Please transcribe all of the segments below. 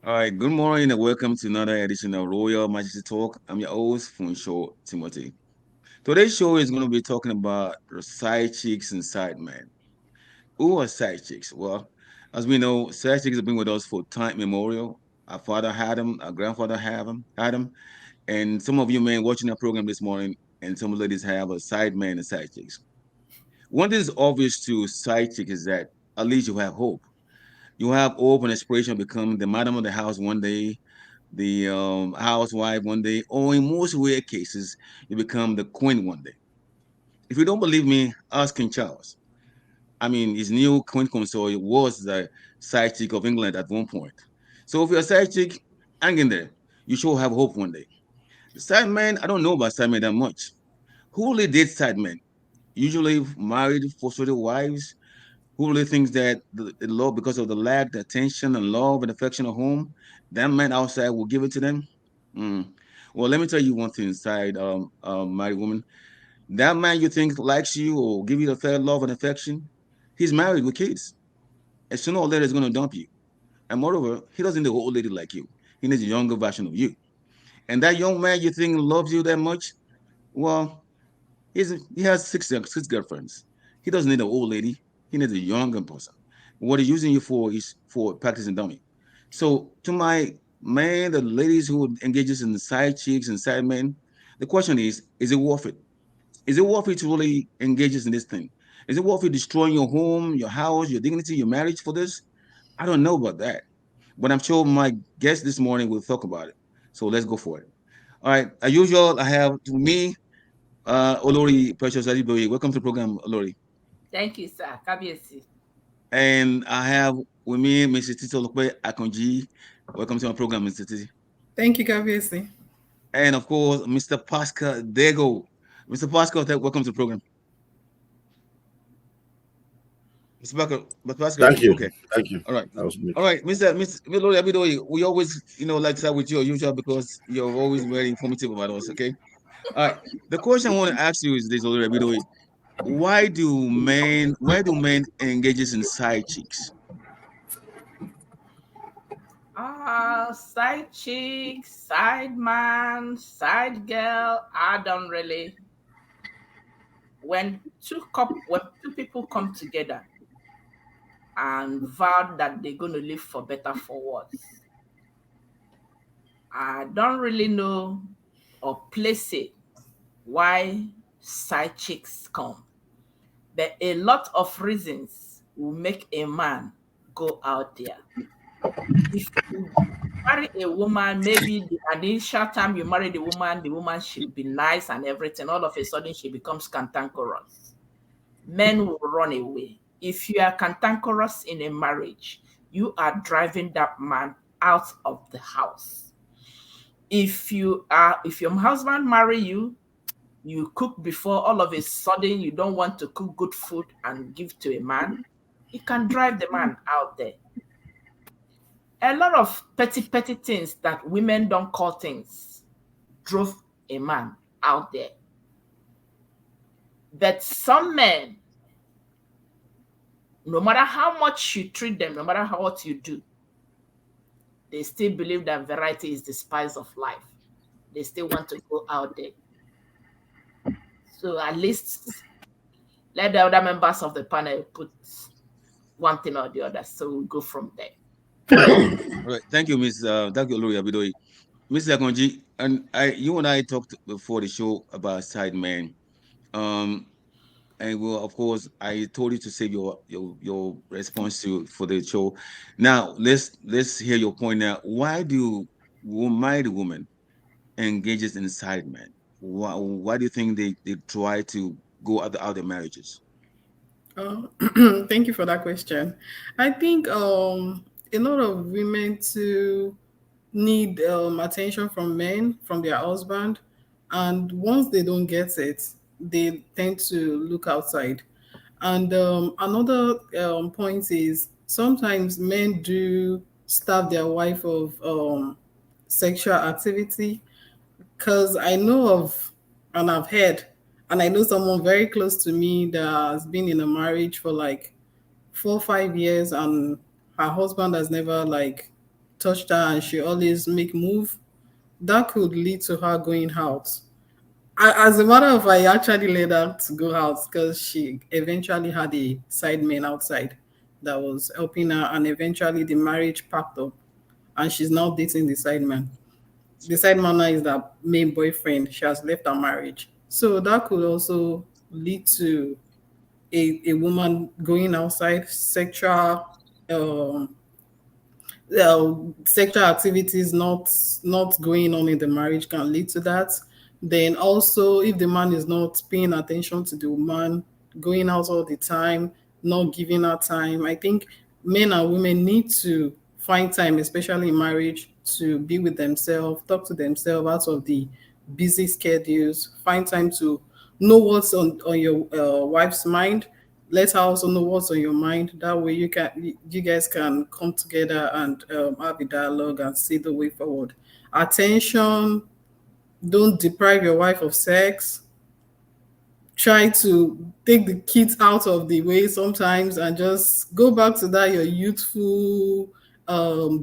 All right, good morning and welcome to another edition of Royal Majesty Talk. I'm your host, Funsho Timothy. Today's show is going to be talking about the side chicks and side men. Who are side chicks? Well, as we know, side chicks have been with us for time immemorial. Our father had them, our grandfather had them, and some of you men watching our program this morning, and some ladies have a side man and side chicks. One thing is obvious to side chick is that at least you have hope. You have hope and aspiration to become the madam of the house one day, the housewife one day, or in most rare cases, you become the queen one day. If you don't believe me, ask King Charles. I mean, his new queen consort was the side chick of England at one point. So if you're a side chick, hang in there. You should have hope one day. The side men, I don't know about side men that much. Who really dates side men? Usually married, frustrated wives who really thinks that the love, because of the lack, the attention and love and affection at home, that man outside will give it to them. Mm. Well, let me tell you one thing inside, married woman. That man you think likes you or give you the fair love and affection, he's married with kids. And sooner or later, he's going to dump you. And moreover, he doesn't need an old lady like you. He needs a younger version of you. And that young man you think loves you that much, well, he has six girlfriends. He doesn't need an old lady. He needs a younger person. What he's using you for is for practicing dummy. So to my man, the ladies who engages in the side chicks and side men, the question is it worth it? Is it worth it to really engage in this thing? Is it worth it destroying your home, your house, your dignity, your marriage for this? I don't know about that. But I'm sure my guest this morning will talk about it. So let's go for it. All right. As usual, I have to me Olori Precious Adiboye. Welcome to the program, Olori. Thank you, sir. Kabiesi. And I have with me Mrs. Tito Lokwe Akonji. Welcome to my program, Mr. Titi. Thank you, Gaviesi. And of course, Mr. Pascal Dego. Mr. Pascal, welcome to the program. Mr. Pascal, Thank you. okay. Thank you. All right. That was me. All right, Mr. Olori Abidoye, we always, like to start with you as usual because you're always very informative about us, okay? All right. The question I want to ask you is this, Olori Abidoye. Why do men engages in side chicks? Side chick, side man, side girl. I don't really. When two people come together and vow that they're going to live for better for worse, I don't really know or place it why side chicks come. But a lot of reasons will make a man go out there. If you marry a woman, maybe the initial time you marry the woman should be nice and everything. All of a sudden, she becomes cantankerous. Men will run away. If you are cantankerous in a marriage, you are driving that man out of the house. If your husband marry you, you cook before, all of a sudden you don't want to cook good food and give to a man, it can drive the man out there. A lot of petty things that women don't call things drove a man out there. But some men, no matter how much you treat them, no matter how what you do, they still believe that variety is the spice of life. They still want to go out there. So at least let the other members of the panel put one thing or the other. So we go from there. All right. Thank you, Olori Abidoye. Mr. Akonji, and you and I talked before the show about side men. Um, and well, of course, I told you to save your response to for the show. Now let's hear your point. Now, why do married women engages in side men? Why do you think they try to go out their marriages? Uh, Thank you for that question. I think a lot of women too need attention from men, from their husband, and once they don't get it, they tend to look outside. And another point is sometimes men do starve their wife of sexual activity because I know of and I've heard, and I know someone very close to me that has been in a marriage for like 4 or 5 years, and her husband has never like touched her and she always make move, that could lead to her going out. As a matter of fact, I actually let her to go out because she eventually had a side man outside that was helping her, and eventually the marriage packed up, and she's now dating the side man. The side man now is that main boyfriend. She has left her marriage, so that could also lead to a woman going outside um, sexual activities not going on in the marriage can lead to that. Then also, if the man is not paying attention to the woman, going out all the time, not giving her time, I think men and women need to find time, especially in marriage, to be with themselves, talk to themselves out of the busy schedules, find time to know what's on your wife's mind. Let her also know what's on your mind. That way you guys can come together and have a dialogue and see the way forward. Attention, don't deprive your wife of sex. Try to take the kids out of the way sometimes and just go back to that your youthful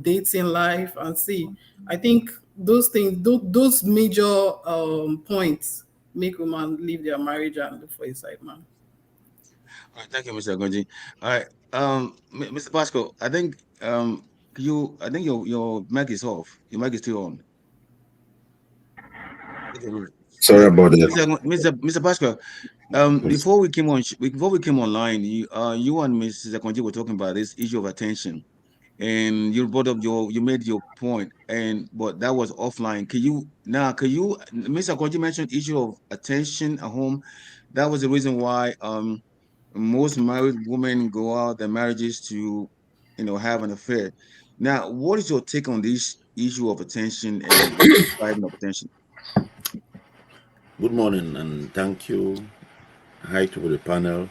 dating life and see. I think those things, those major points make women leave their marriage and look for a side man. All right, thank you, Mr. Agonji. All right, Mr. Pasco, I think your mic is off. Your mic is still on. Okay, good. Sorry about that. Mr. Pasco, before we came online, you and Mrs. Agonji were talking about this issue of attention, and you brought up you made your point, but that was offline. Can you, Mr. Agonji mentioned issue of attention at home. That was the reason why most married women go out their marriages to, have an affair. Now, what is your take on this issue of attention and depriving of attention? Good morning and thank you. Hi to the panel.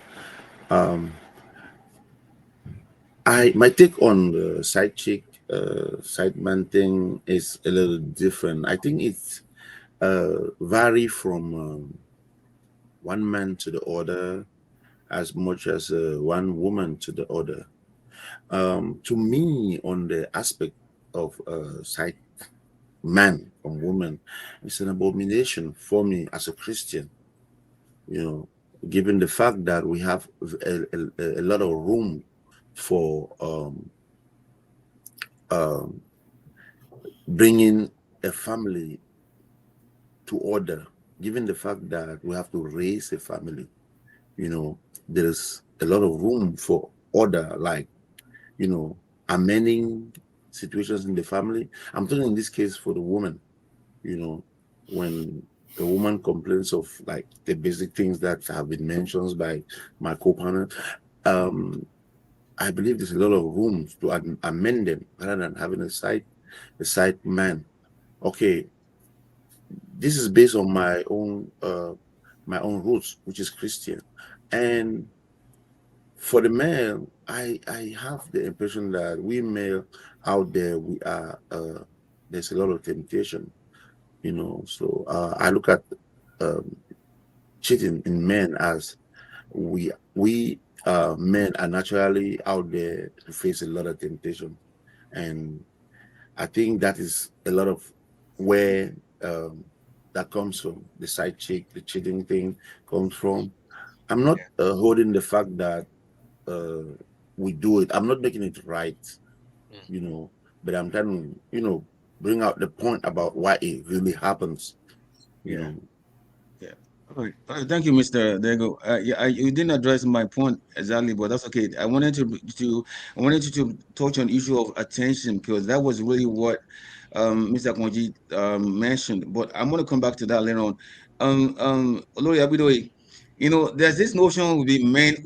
My take on the side chick, side man thing is a little different. I think it's vary from one man to the other as much as one woman to the other. To me, on the aspect of side man from woman, it's an abomination for me as a Christian. Given the fact that we have a lot of room for bringing a family to order, given the fact that we have to raise a family, there's a lot of room for order, like, amending situations in the family. I'm talking in this case for the woman, when the woman complains of like the basic things that have been mentioned by my co-partner, I believe there's a lot of room to amend them rather than having a side man. Okay, this is based on my own roots, which is Christian, and for the male, I have the impression that we male out there, we are there's a lot of temptation, So I look at cheating in men as we men are naturally out there to face a lot of temptation, and I think that is a lot of where that comes from. The side chick, the cheating thing comes from. I'm not holding the fact that we do it. I'm not making it right, but I'm trying to, bring out the point about why it really happens, Yeah. All right. Thank you, Mr. Dego. You didn't address my point exactly, but that's okay. I wanted you to touch on issue of attention because that was really what Mr. Akonji mentioned. But I'm going to come back to that later on. Olori Abidoye, there's this notion will be men,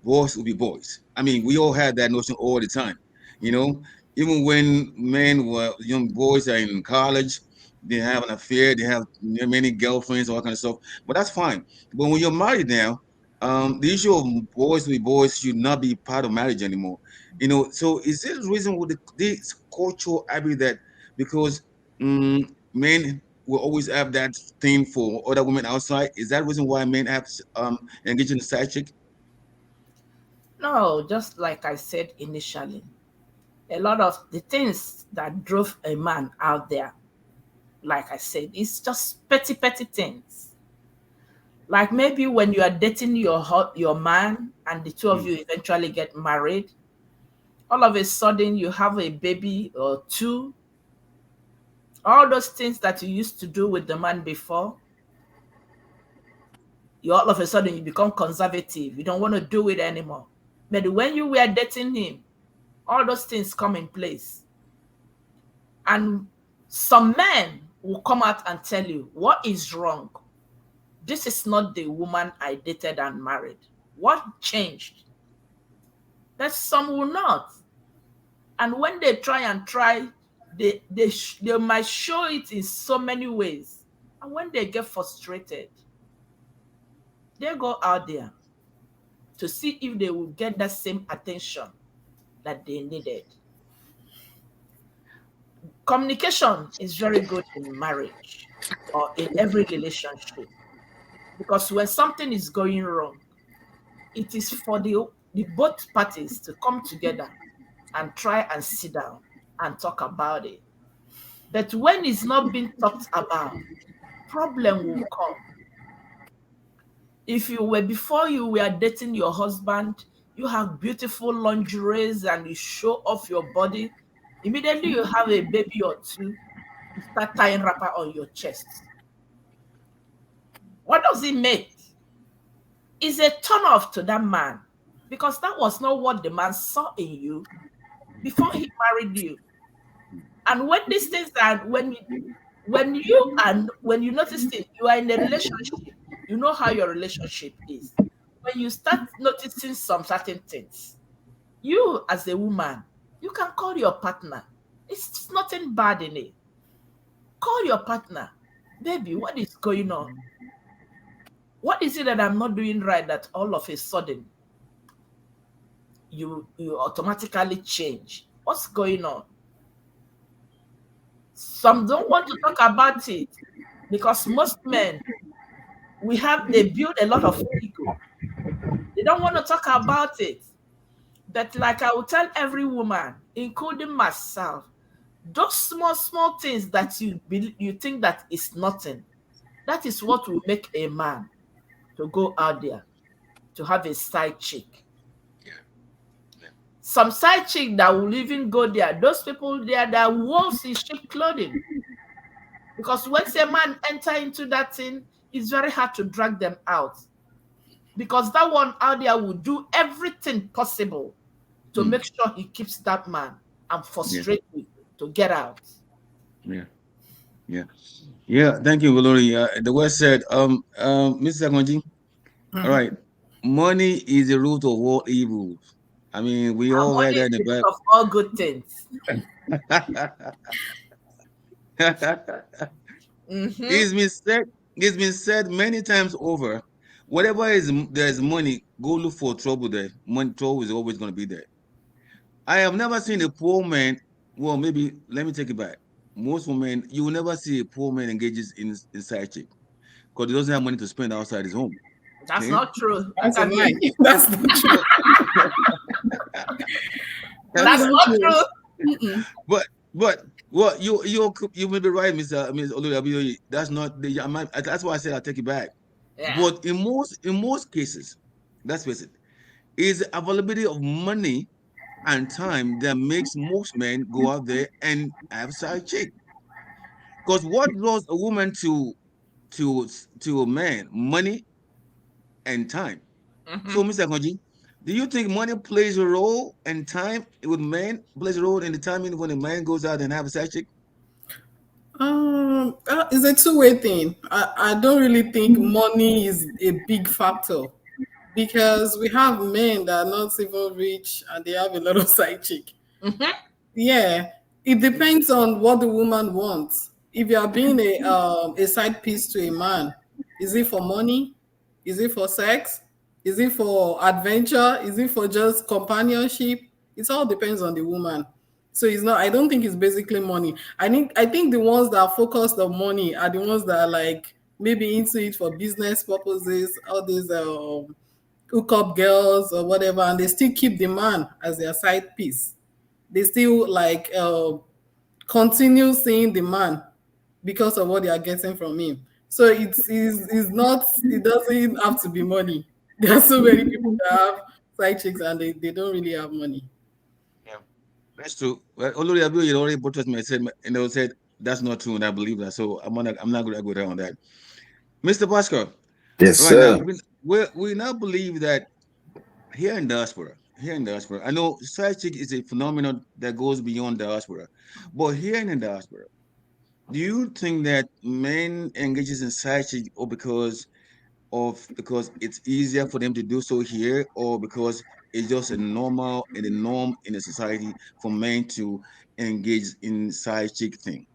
boys will be boys. I mean, we all had that notion all the time. Even when men were young boys are in college, they have an affair, they have many girlfriends, all that kind of stuff. But that's fine. But when you're married now, the issue of boys with boys should not be part of marriage anymore. So is there a reason with this cultural habit that because men will always have that thing for other women outside? Is that the reason why men have engaged in the side chick? No, just like I said initially, A lot of the things that drove a man out there, like I said, it's just petty, petty things. Like maybe when you are dating your man and the two of you eventually get married, all of a sudden you have a baby or two. All those things that you used to do with the man before, you all of a sudden you become conservative. You don't want to do it anymore. But when you were dating him, all those things come in place. And some men will come out and tell you what is wrong. This is not the woman I dated and married. What changed? That some will not. And when they try, they might show it in so many ways. And when they get frustrated, they go out there to see if they will get that same attention that they needed. Communication is very good in marriage or in every relationship, because when something is going wrong, it is for the both parties to come together and try and sit down and talk about it. But when it's not being talked about, problem will come. If you were, before you were dating your husband, you have beautiful lingeries and you show off your body, immediately you have a baby or two, you start tying wrapper on your chest. What does it make? It's a turn off to that man, because that was not what the man saw in you before he married you. And when these things are, when you notice it, you are in a relationship, you know how your relationship is. When you start noticing some certain things, you as a woman, you can call your partner. It's nothing bad in it. Call your partner. Baby, what is going on? What is it that I'm not doing right that all of a sudden you automatically change? What's going on? Some don't want to talk about it because most men, they build a lot of ego. They don't want to talk about it. But like I will tell every woman, including myself, those small things that you think that is nothing, that is what will make a man to go out there to have a side chick. Some side chick that will even go there, those people there that wolves in sheep clothing. Because once a man enter into that thing, it's very hard to drag them out. Because that one out there will do everything possible to make sure he keeps that man and frustrate you to get out. Yeah. Thank you, Valori. The word said, Mr. Sagonji, all right, money is the root of all evils. I mean, we all had that in the back. Of all good things. It's been said many times over. Whatever there's money, go look for trouble there. Money, trouble is always going to be there. I have never seen a poor man. Well, maybe let me take it back. Most women, you will never see a poor man engages in side chick because he doesn't have money to spend outside his home. That's not true. That's a lie. That's not true. That's not true. But well, you may be right, Mr. Oluwabi. That's not the. That's why I said I take it back. Yeah. But in most cases, let's face it, is the availability of money and time that makes most men go out there and have side chick. Because what draws a woman to a man? Money and time. So, Mr. Koji, do you think money plays a role and time with men plays a role in the timing when a man goes out and have a side chick? It's a two-way thing. I don't really think money is a big factor, because we have men that are not even rich and they have a lot of side chick. Yeah, it depends on what the woman wants. If you are being a side piece to a man, is it for money? Is it for sex? Is it for adventure? Is it for just companionship? It all depends on the woman. So it's not. I don't think it's basically money. I think the ones that are focused on money are the ones that are like maybe into it for business purposes. All these hookup girls or whatever, and they still keep the man as their side piece. they still like continue seeing the man because of what they are getting from him. So it's not, it doesn't have to be money. There are so many people that have side chicks and they don't really have money. Yeah, that's true. Well, Olori Abiodun already buttressed me. I said, and they said that's not true, and I believe that. So I'm not going to go down on that. Mr. Bhaskar, Yes, right now sir. we now believe that here in diaspora, I know side chick is a phenomenon that goes beyond diaspora, but here in the diaspora, do you think that men engages in side chick or because it's easier for them to do so here, or because it's just a normal and a norm in the society for men to engage in side chick thing?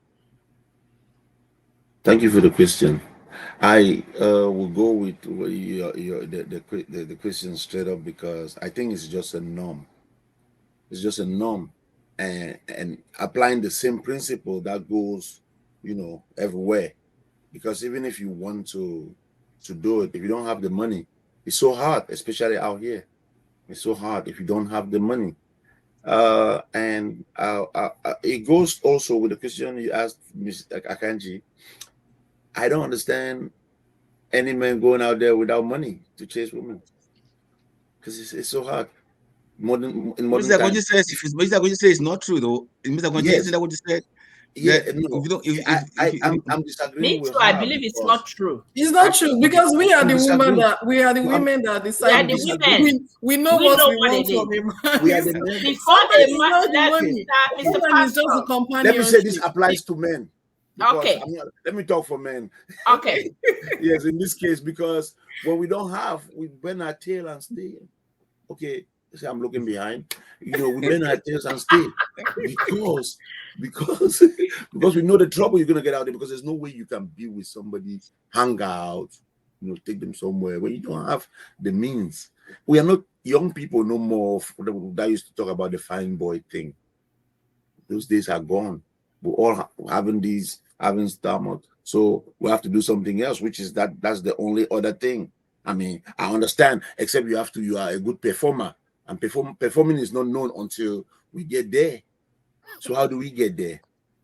Thank you for the question. I will go with the question straight up because I think it's just a norm. It's just a norm, and applying the same principle that goes, everywhere. Because even if you want to do it, if you don't have the money, it's so hard, especially out here. It's so hard if you don't have the money. And it goes also with the question you asked, Ms. Akanji. I don't understand any man going out there without money to chase women because it's so hard. In modern Mr. times, Agonji says, Mr. Agonji says it's not true though. Mr. Agonji, isn't yes, that what you said? yeah, That no, if you don't, I, if I'm you, I'm Me disagreeing with too. I her believe it's because not true. It's not true okay, because we are I'm the women disagreeing. that we are the No, women that We are decide. I'm the disagreeing. women. We know We what know we what want it from is. a We are man. the men. Before Sometimes a it's man, not the Okay, money. Mr. Sometimes it's just the Pastor. let me say this companionship. applies to men because Okay. let me talk for men. Okay. Yes, in this case, because when we don't have, we bend our tail and stay. Okay, see, I'm looking behind. We bend our tails and stay because because because we know the trouble you're gonna get out there. Because there's no way you can be with somebody, hang out, take them somewhere when you don't have the means. We are not young people no more. That used to talk about the fine boy thing. Those days are gone. We're all having stomach. So we have to do something else, which is that's the only other thing. I mean, I understand, except you are a good performer. And performing is not known until we get there. So how do we get there?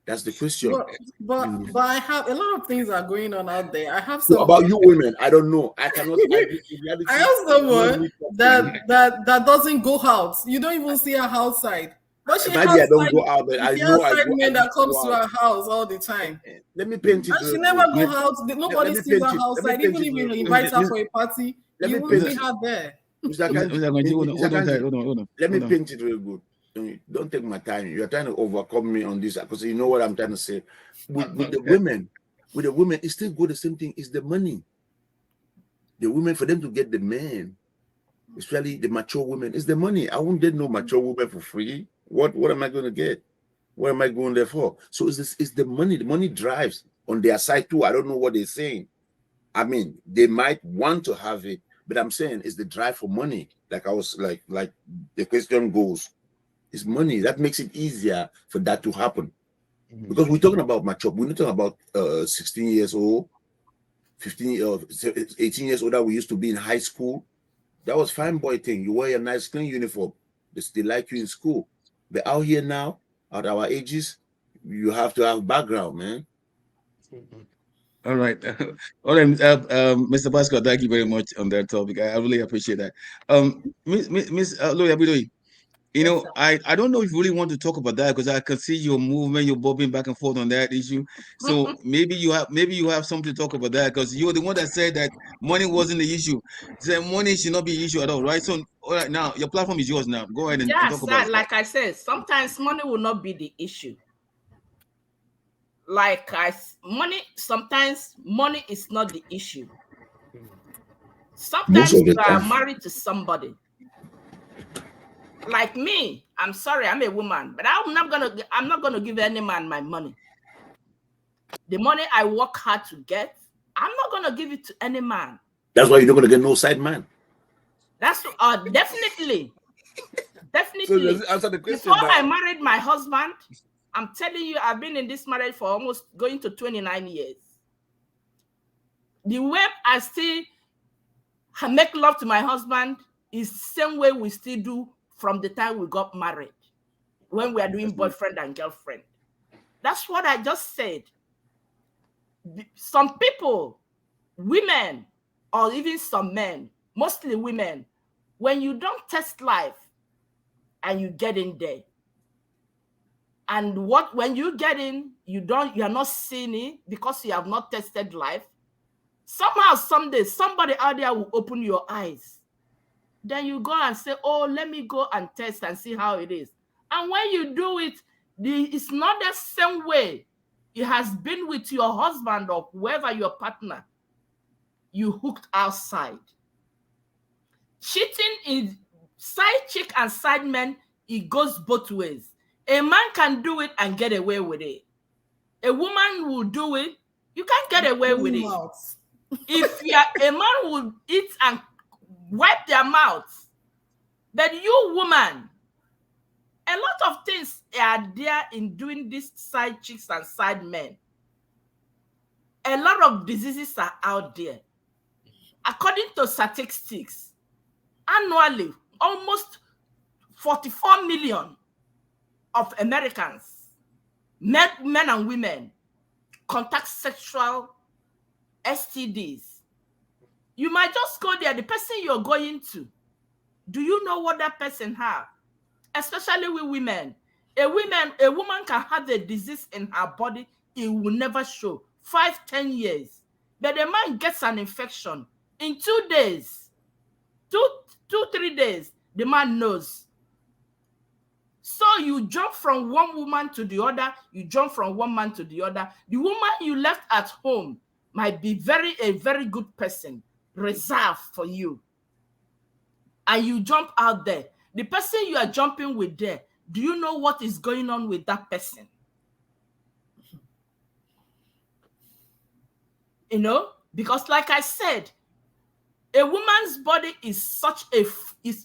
That's the question. But I have a lot of things are going on out there. I have So some. about you women, I don't know. I cannot. In I reality, have I cannot someone really talk for you. that doesn't go out. You don't even see her outside. But she Maybe I has don't side go out, but I she has know I side go. I men that used to comes go to out. her house all the time. Let me paint it And she real never good. go out. Let Nobody me sees paint her it. Let me outside. paint Even it if real you good. invite her for a party, Let me you won't paint see it. her there. Mr. Mr. Kanji, Agonji, Mr. hold on, Kanji, hold on. let me paint it real good. Don't take my time. You're trying to overcome me on this because you know what I'm trying to say. With the women, it's still good. The same thing is the money. The women, for them to get the man, especially the mature women, is the money. I won't get no mature woman for free. What am I going to get? What am I going there for? So it's the money. The money drives on their side too. I don't know what they're saying. I mean, they might want to have it, but I'm saying it's the drive for money. Like I was like the question goes, it's money that makes it easier for that to happen. Because we're talking about mature. We're not talking about 16 years old, 15 or 18 years old that we used to be in high school. That was fine boy thing. You wear a nice clean uniform. They like you in school. But out here now, at our ages, you have to have background, man. All right. All right, Mr. Pascal, thank you very much on that topic. I really appreciate that. Miss Loya Bidoyi, Yes, sir. I don't know if you really want to talk about that because I can see your movement, you're bobbing back and forth on that issue. So maybe you have something to talk about that because you're the one that said that money wasn't the issue. Said money should not be the issue at all, right? So all right, now your platform is yours now. Go ahead and Yeah, talk about sir. it. Like I said, sometimes money will not be the issue. Sometimes money is not the issue. Most Sometimes of the you are time. married to somebody. Like me, I'm sorry, I'm a woman, but I'm not gonna give any man my money. The money I work hard to get, I'm not gonna give it to any man. That's why you're not gonna get no side man. That's definitely. So does it answer the question Before I now? married my husband, I'm telling you, I've been in this marriage for almost going to 29 years. The way I still make love to my husband is the same way we still do from the time we got married. when we are doing boyfriend and girlfriend. That's what I just said. Some people, women, or even some men, mostly women, when you don't test life and you get in there, and when you get in, you are not seeing it because you have not tested life. Somehow, someday, somebody out there will open your eyes. Then you go and say, oh, let me go and test and see how it is. And when you do it, it's not the same way it has been with your husband or whoever your partner you hooked outside. Cheating is side chick and side men, it goes both ways. A man can do it and get away with it. A woman will do it, you can't get away with it. If a man will eat and wipe their mouths, but you woman, a lot of things are there in doing these side chicks and side men. A lot of diseases are out there. According to statistics, annually, almost 44 million of Americans, men and women, contact sexual STDs. You might just go there, the person you're going to, do you know what that person has? Especially with women. A woman can have the disease in her body, it will never show. 5-10 years. But a man gets an infection in 2 days, 3 days, the man knows. So you jump from one woman to the other, you jump from one man to the other. The woman you left at home might be a very good person, reserved for you. And you jump out there. The person you are jumping with there, do you know what is going on with that person? You know, because like I said, a woman's body is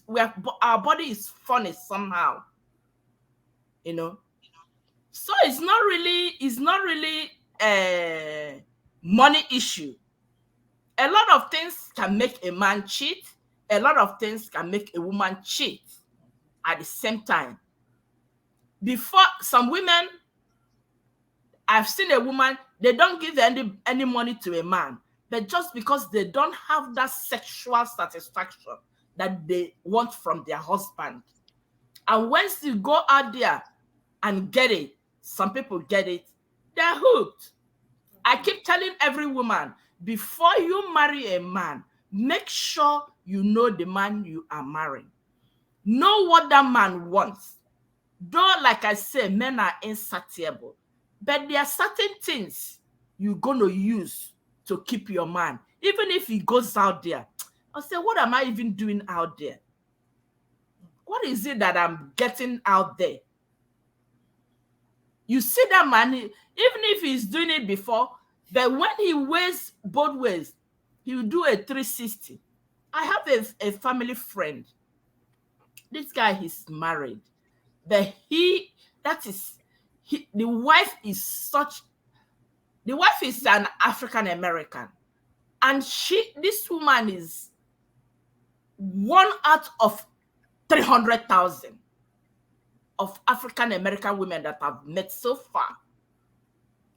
where our body is funny somehow. You know, so it's not really a money issue. A lot of things can make a man cheat. A lot of things can make a woman cheat at the same time. Before, some women, I've seen a woman, they don't give any money to a man, but just because they don't have that sexual satisfaction that they want from their husband. And once you go out there and get it, some people get it, they're hooked. I keep telling every woman, before you marry a man, make sure you know the man you are marrying. Know what that man wants. Though, like I say, men are insatiable, but there are certain things you're going to use to keep your man. Even if he goes out there, I'll say, what am I even doing out there? What is it that I'm getting out there? You see that man, even if he's doing it before, but when he weighs both ways, he will do a 360. I have a family friend. This guy, he's married. But the wife is an African American. And this woman is one out of 300,000 of African American women that I've met so far.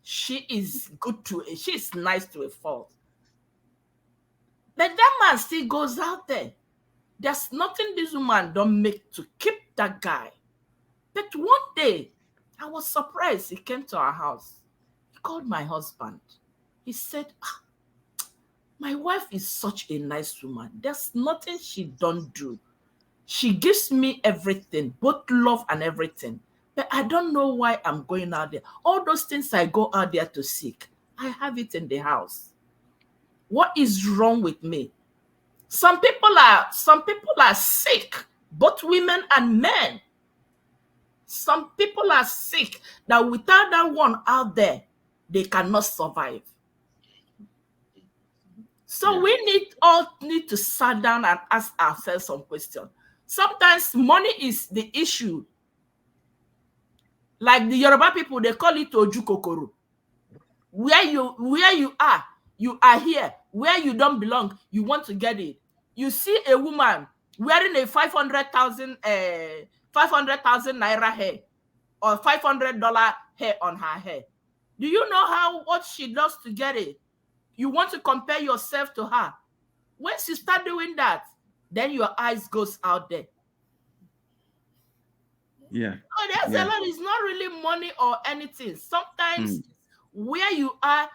She is nice to a fault. But that man still goes out there. There's nothing this woman don't make to keep that guy. But one day, I was surprised. He came to our house. He called my husband. He said, my wife is such a nice woman. There's nothing she don't do. She gives me everything, both love and everything. But I don't know why I'm going out there. All those things I go out there to seek, I have it in the house. What is wrong with me? Some people are sick, both women and men. Some people are sick that without that one out there, they cannot survive. So we all need to sit down and ask ourselves some questions. Sometimes money is the issue. Like the Yoruba people, they call it Oju Kokoro. Where you are here. Where you don't belong, you want to get it. You see a woman wearing a 500,000 naira hair. or $500 hair on her hair. Do you know what she does to get it? You want to compare yourself to her. Once you start doing that, then your eyes goes out there. Yeah. Oh, there's a lot. It's not really money or anything. Sometimes where you are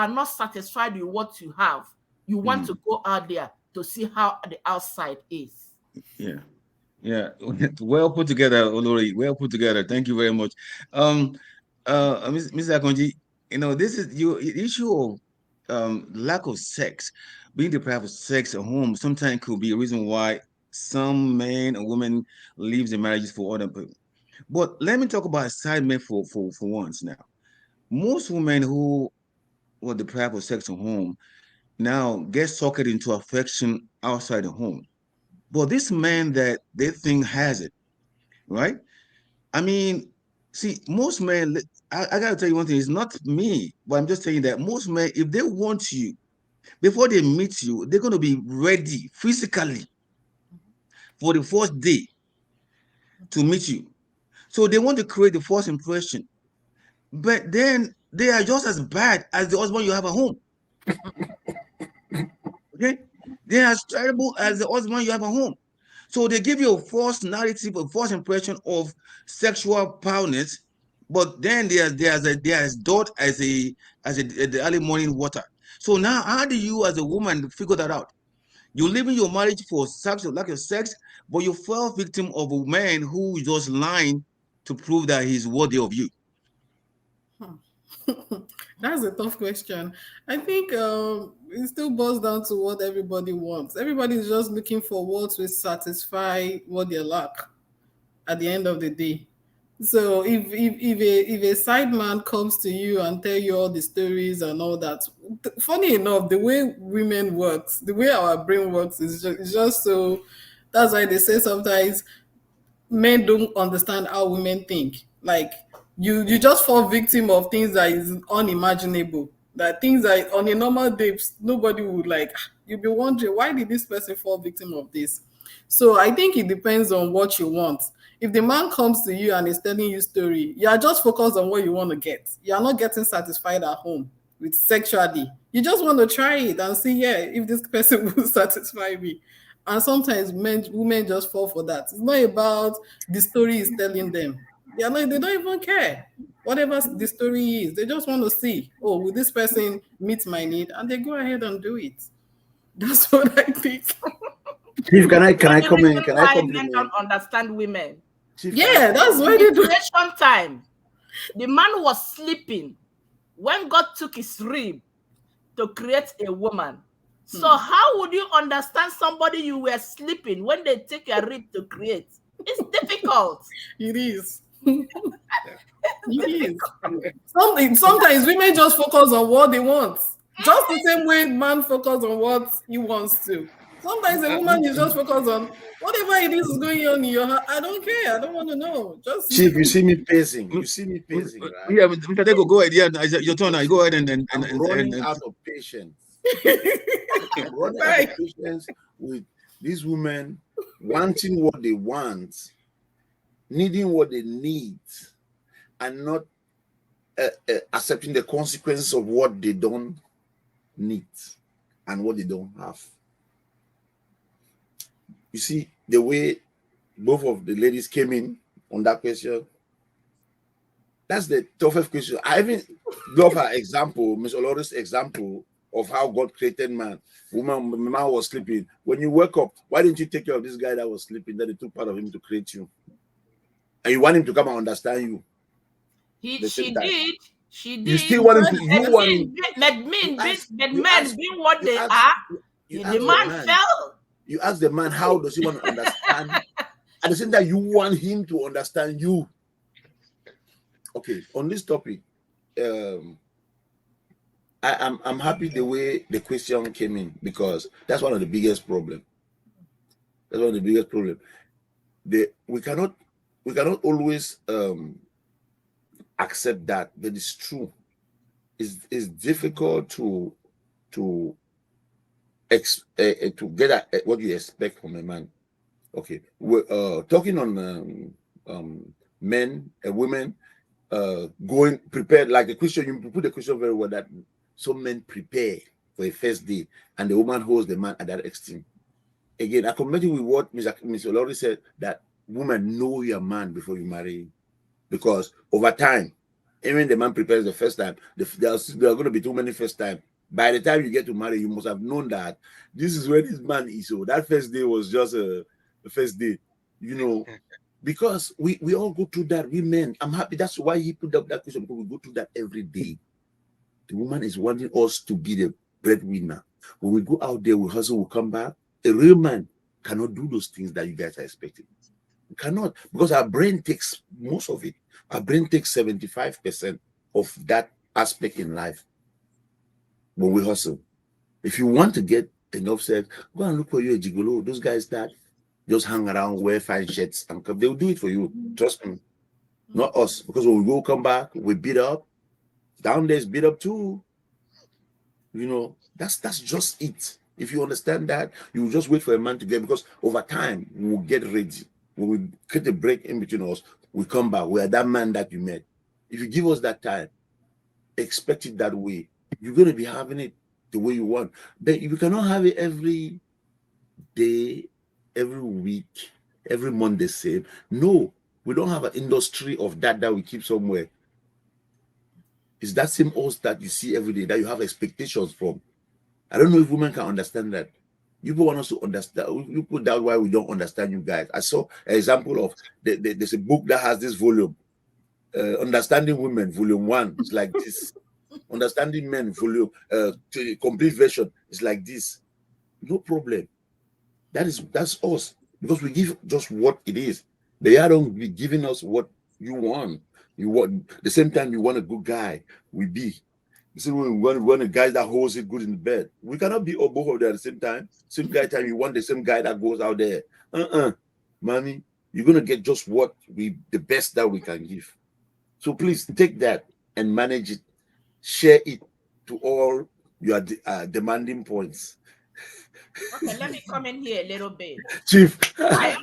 not satisfied with what you have. You want to go out there to see how the outside is. Yeah. Yeah. Well put together, Olori. Well put together. Thank you very much. Mr. Akonji, this is the issue of lack of sex, being deprived of sex at home sometimes could be a reason why some men and women leave their marriages for other people. But let me talk about assignment for once now. Most women who were deprived of sex at home now get sucked into affection outside the home. But this man that they think has it, right? I mean, see, most men, I gotta tell you one thing, it's not me, but I'm just saying that most men, if they want you, before they meet you, they're gonna be ready physically for the first day to meet you. So they want to create the first impression. But then they are just as bad as the husband you have at home. Okay? They are as terrible as the husband you have at home. So they give you a false narrative, a false impression of sexual powness, but then they are as dirt as the early morning water. So now, how do you, as a woman, figure that out? You live in your marriage for sex, lack of sex, but you fell victim of a man who is just lying to prove that he's worthy of you. That's a tough question. I think it still boils down to what everybody wants. Everybody's just looking for what will satisfy what they lack at the end of the day. So if a side man comes to you and tell you all the stories and all that, funny enough, the way women works, the way our brain works is just so. That's why they say sometimes men don't understand how women think. Like you just fall victim of things that is unimaginable. That things that on a normal day nobody would like. You'll be wondering, why did this person fall victim of this? So I think it depends on what you want. If the man comes to you and is telling you story, you are just focused on what you want to get. You are not getting satisfied at home with sexually. You just want to try it and see, yeah, if this person will satisfy me. And sometimes women just fall for that. It's not about the story is telling them. They don't even care. Whatever the story is, they just want to see, oh, will this person meet my need? And they go ahead and do it. That's what I think. Chief, can I come in? Can I compliment? Men don't understand women. Chief, yeah, that's why they do. Creation time. The man was sleeping when God took his rib to create a woman. So how would you understand somebody you were sleeping when they take a rib to create? It's difficult. It is. It is. Sometimes women just focus on what they want. Just the same way man focus on what he wants to. Sometimes a woman is just focused on whatever it is going on in your heart. I don't care. I don't want to know. Just Chief, you see me pacing. You see me pacing, right? Yeah, Mr. Tego, go ahead. Yeah, your turn now. Go ahead and I'm running out of patience. I'm running out of patience with these women wanting what they want, needing what they need, and not accepting the consequences of what they don't need and what they don't have. You see, the way both of the ladies came in on that question, that's the toughest question. I even love her example, Miss Olori's example of how God created man. Man was sleeping. When you wake up, why didn't you take care of this guy that was sleeping? That it took part of him to create you, and you want him to come and understand you. She did. You still want him to. You want him. Men being what they are. The man fell. You ask the man, how does he want to understand? At the same time, you want him to understand you. Okay, on this topic, I'm happy the way the question came in, because that's one of the biggest problems. That's one of the biggest problems. We cannot always accept that it's true. It's difficult to get what you expect from a man. Okay, we're talking on men and women going prepared, like the question, you put the question very well, that some men prepare for a first date and the woman holds the man at that extreme. Again, I commend you with what Ms. Olori said, that woman, know your man before you marry him. Because over time, even the man prepares the first time, there are going to be too many first time. By the time you get to marry, you must have known that this is where this man is. So that first day was just a first day, you know, because we all go through that. We men, I'm happy. That's why he put up that question, because we go through that every day. The woman is wanting us to be the breadwinner. When we go out there, we hustle, we come back. A real man cannot do those things that you guys are expecting. We cannot, because our brain takes most of it. Our brain takes 75% of that aspect in life when we hustle. If you want to get enough sex, go and look for you a gigolo. Those guys that just hang around, wear fine shirts, and come, they'll do it for you. Trust me. Not us. Because when we go come back, we beat up. Down there's beat up too. You know, that's just it. If you understand that, you just wait for a man to get, because over time we'll get ready. When we get a break in between us, we come back. We are that man that you met. If you give us that time, expect it that way. You're going to be having it the way you want. But you cannot have it every day, every week, every month the same. No, we don't have an industry of that we keep somewhere. It's that same us that you see every day, that you have expectations from. I don't know if women can understand that. You want us to understand. You put that why we don't understand you guys. I saw an example of there's a book that has this volume, Understanding Women, Volume 1. It's like this. Understanding Men, Volume complete version is like this. No problem. That's us, because we give just what it is. They don't be giving us what you want. You want the same time you want a good guy. We be. You see, we want a guy that holds it good in the bed. We cannot be all both of them at the same time. Same guy time you want the same guy that goes out there. Mommy, you're gonna get just what the best that we can give. So please take that and manage it. Share it to all your demanding points. Okay, let me come in here a little bit. Chief, I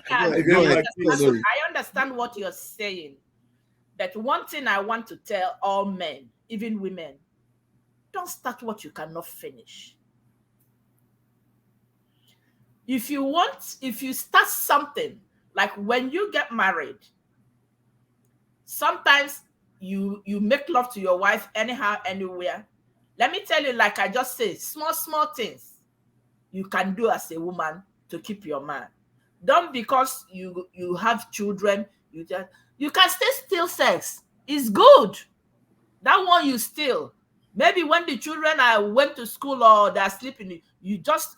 understand what you're saying. But one thing I want to tell all men, even women, don't start what you cannot finish. If you start something, like when you get married, sometimes you make love to your wife anyhow, anywhere. Let me tell you, like I just said, small things you can do as a woman to keep your man. Don't because you have children, you can still steal sex. It's good. That one you steal. Maybe when the children went to school or they're sleeping, you just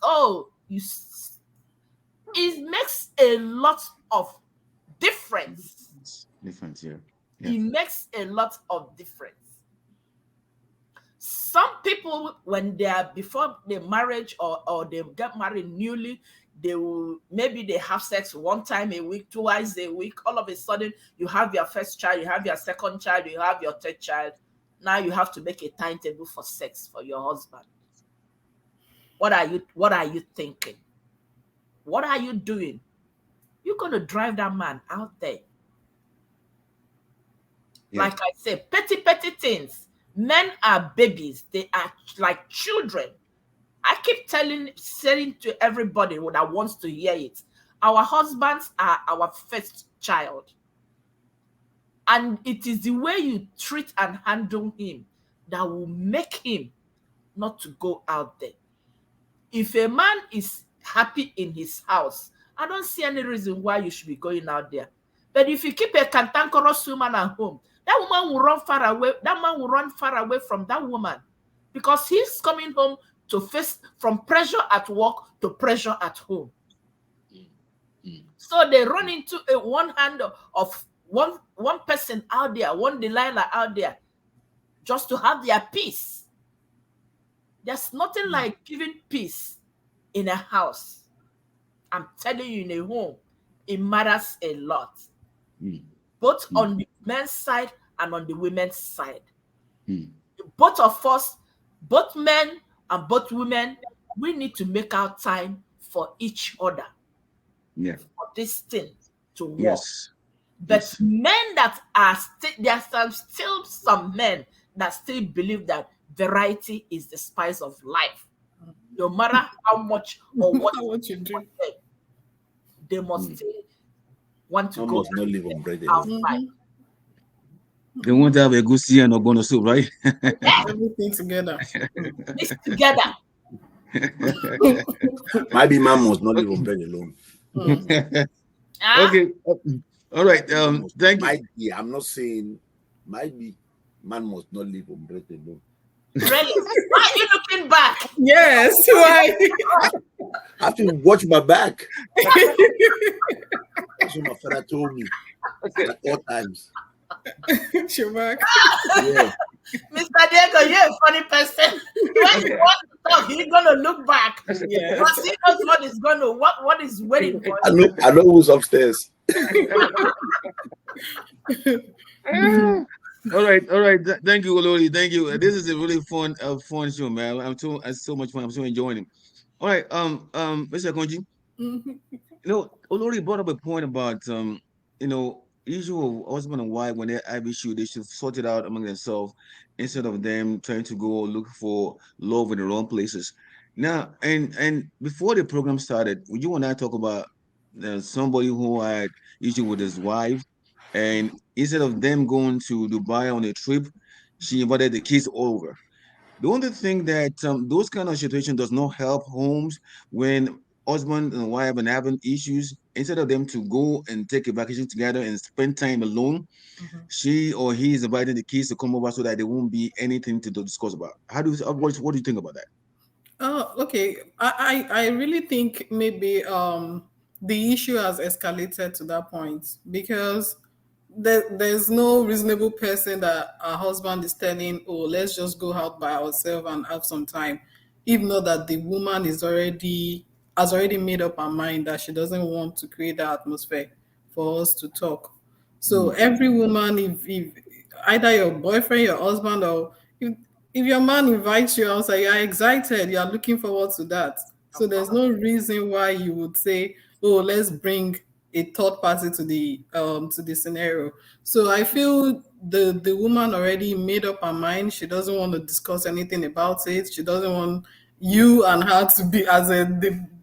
it makes a lot of difference. Yeah. It makes a lot of difference. Some people, when they are before the marriage or they get married newly, maybe they have sex one time a week, twice a week. All of a sudden, you have your first child, you have your second child, you have your third child. Now you have to make a timetable for sex for your husband. What are you thinking? What are you doing? You're gonna drive that man out there. Yeah. Like I said, petty things. Men are babies. They are like children. I keep saying to everybody that wants to hear it, our husbands are our first child. And it is the way you treat and handle him that will make him not to go out there. If a man is happy in his house, I don't see any reason why you should be going out there. But if you keep a cantankerous woman at home, that woman will run far away. That man will run far away from that woman, because he's coming home to face from pressure at work to pressure at home. So they run into one hand of one person out there, one Delilah out there, just to have their peace. There's nothing like giving peace in a house. I'm telling you, in a home, it matters a lot. Both on the men's side and on the women's side. Both of us, both men and both women, we need to make our time for each other. Yeah. For this thing to work. Yes. But Yes. men that are there are still some men that still believe that variety is the spice of life. No matter how much or what what you do. they must still want to One go must not live on bread alone. outside. They want to have a good see and not going to soup, right? Everything together. Mix together. Maybe man must not live on bread alone. Huh? Okay. All right. Thank you. Might be, I'm not saying might be man must not live on bread alone. Really? Why are you looking back? Yes, why? I have to watch my back. That's what my father told me at all times. Shabak. Yeah. Mr. Diego, you're a funny person. When you want to talk, you're gonna look back. Yeah. Because he knows what is gonna what is waiting for I him. know who's upstairs. All right. Thank you, Olori. Thank you. This is a really fun show, man. It's so much fun. I'm so enjoying it. All right. Mr. Konji, Olori brought up a point about issue of husband and wife when they have issue, they should sort it out among themselves instead of them trying to go look for love in the wrong places. Now, and before the program started, you and I talk about somebody who had issue with his wife, and instead of them going to Dubai on a trip, she invited the kids over. The only thing that those kind of situation does not help homes when husband and wife and having issues. Instead of them to go and take a vacation together and spend time alone, she or he is inviting the kids to come over so that there won't be anything to discuss about. What do you think about that? Oh, okay. I really think maybe the issue has escalated to that point because there's no reasonable person that our husband is telling, oh, let's just go out by ourselves and have some time, if not that the woman has already made up her mind that she doesn't want to create that atmosphere for us to talk. So every woman, if either your boyfriend, your husband, or if your man invites you outside, you are excited, you are looking forward to that. So there's no reason why you would say, "Oh, let's bring a third party to the scenario." So I feel the woman already made up her mind. She doesn't want to discuss anything about it. She doesn't want you and her to be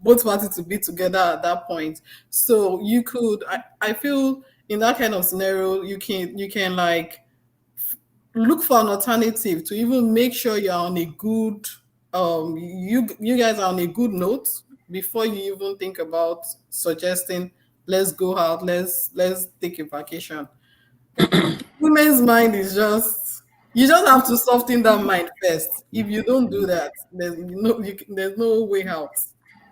both parties to be together at that point. So you could, I feel in that kind of scenario, you can like look for an alternative to even make sure you're on a good you guys are on a good note before you even think about suggesting let's go out, let's take a vacation. Women's mind is just, you just have to soften that mind first. If you don't do that, there's no way out.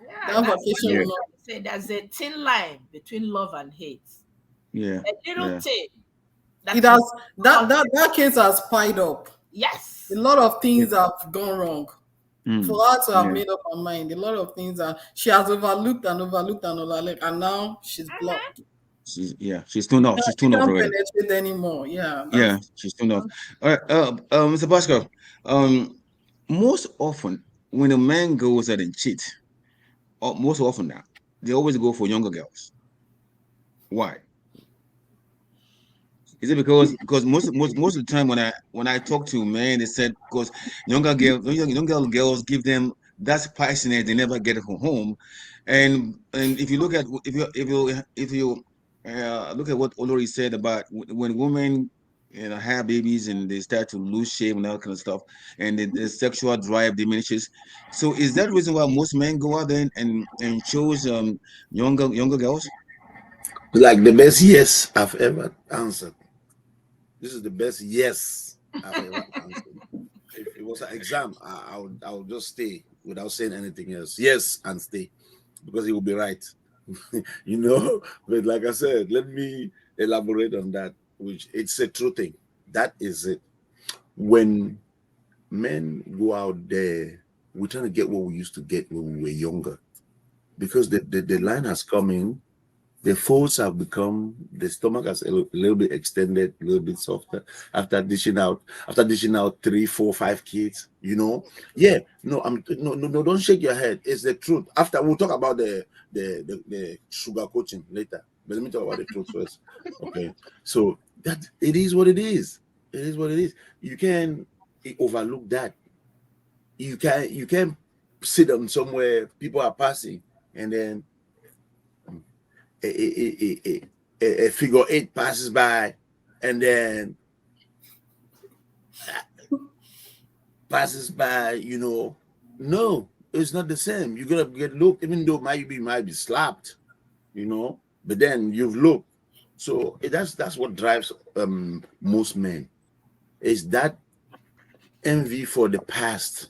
Yeah, That that's what vacation they will not. say. There's a thin line between love and hate. Yeah. A little thin. It has that case has piled up. Yes. A lot of things have gone wrong. For her to have Yeah. made up her mind, a lot of things are she has overlooked, and now she's blocked. She's tuned off. She's She tuned off can't already. penetrate anymore. Yeah. Yeah, she's tuned off. All right, Mr. Pascal, most often when a man goes out and cheat, or most often now, they always go for younger girls. Why? Is it because most of the time when I talk to men, they said because younger girls give them that spiciness they never get from home, and if you look at if you look at what Olori said about when women have babies and they start to lose shape and that kind of stuff, and the sexual drive diminishes. So is that the reason why most men go out there and choose younger girls? Like the best yes I've ever answered. This is the best yes I've ever answered. If it was an exam, I would just stay without saying anything else. Yes, and stay because he will be right. But like I said, let me elaborate on that, which it's a true thing. That is it. When men go out there, we're trying to get what we used to get when we were younger, because the line has come in. The folds have become, the stomach has a little bit extended, a little bit softer after dishing out 3, 4, 5 kids. Yeah. No, no, don't shake your head. It's the truth. After we'll talk about the sugar coating later. But let me talk about the truth first. Okay. So that it is what it is. It is what it is. You can overlook that. You can sit on somewhere people are passing, and then a figure eight passes by, and then passes by. No, it's not the same. You're gonna get looked, even though might be slapped. But then you've looked. So that's what drives most men. Is that envy for the past,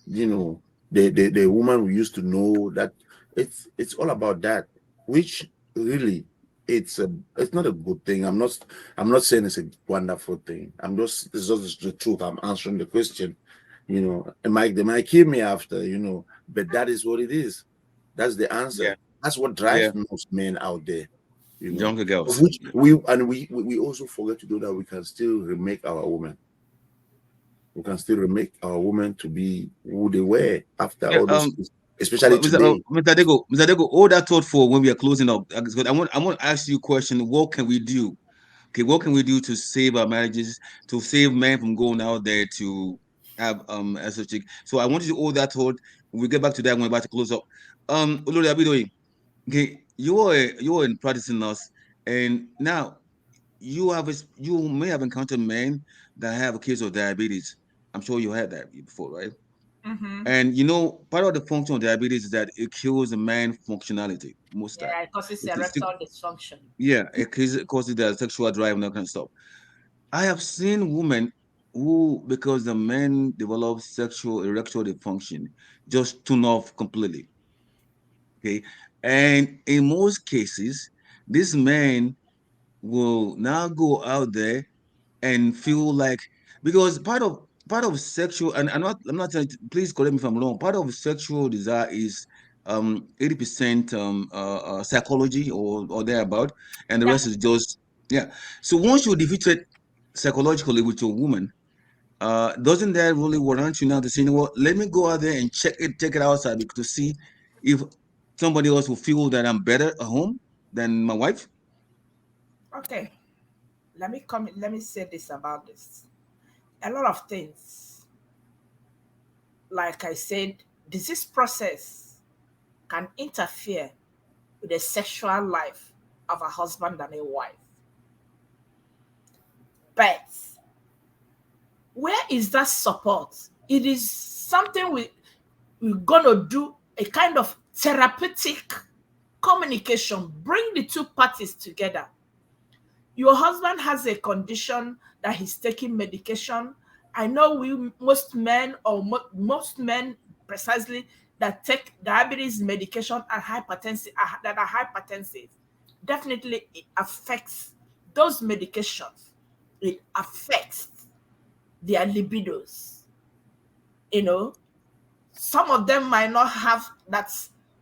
the woman we used to know. That it's all about that, which really it's not a good thing. I'm not saying it's a wonderful thing. It's just the truth. I'm answering the question. They might kill me after, but that is what it is. That's the answer. Yeah, That's what yeah. drives most men out there. Younger Of girls. which we also forget to do that. We can still remake our women. We can still remake our women to be who they were after Yeah. all those things, especially today. Mr. Dego, all that thought for when we are closing up. I want to ask you a question. What can we do? Okay, what can we do to save our marriages, to save men from going out there to have as a chick? So I want you to hold that thought. We'll get back to that when we're about to close up. Olori Abidoye, okay, you're in practicing nurse, and now you may have encountered men that have a case of diabetes. I'm sure you had that before, right? Mm-hmm. And part of the function of diabetes is that it kills the man functionality most time. Yeah, it causes It is, erectile dysfunction. yeah, it causes the sexual drive and that kind of stuff. I have seen women who, because the men develop sexual erectile dysfunction, just tune off completely. Okay. And in most cases, these men will now go out there and feel like, because part of sexual, and I'm not saying, please correct me if I'm wrong, part of sexual desire is 80% psychology or thereabout, and the rest is Definitely. just, yeah. So once you're defeated psychologically with your woman, doesn't that really warrant you now to say, you know what, let me go out there and check it outside to see if somebody else will feel that I'm better at home than my wife? Okay. Let me say this about this. A lot of things, like I said, disease process can interfere with the sexual life of a husband and a wife. But where is that support? It is something we're gonna do a kind of therapeutic communication, bring the two parties together. Your husband has a condition that he's taking medication. I know most men, or most men precisely, that take diabetes medication and hypertensive, that are hypertensive, definitely it affects those medications. It affects their libidos. You know, some of them might not have that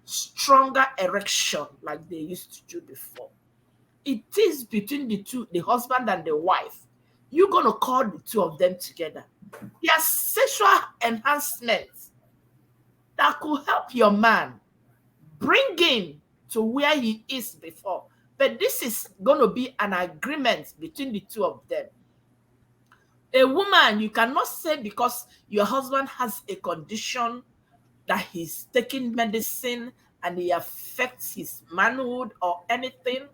stronger erection like they used to do before. It is between the two, the husband and the wife. You're going to call the two of them together. There's sexual enhancements that could help your man bring him to where he is before. But this is going to be an agreement between the two of them. A woman, you cannot say because your husband has a condition that he's taking medicine and it affects his manhood or anything.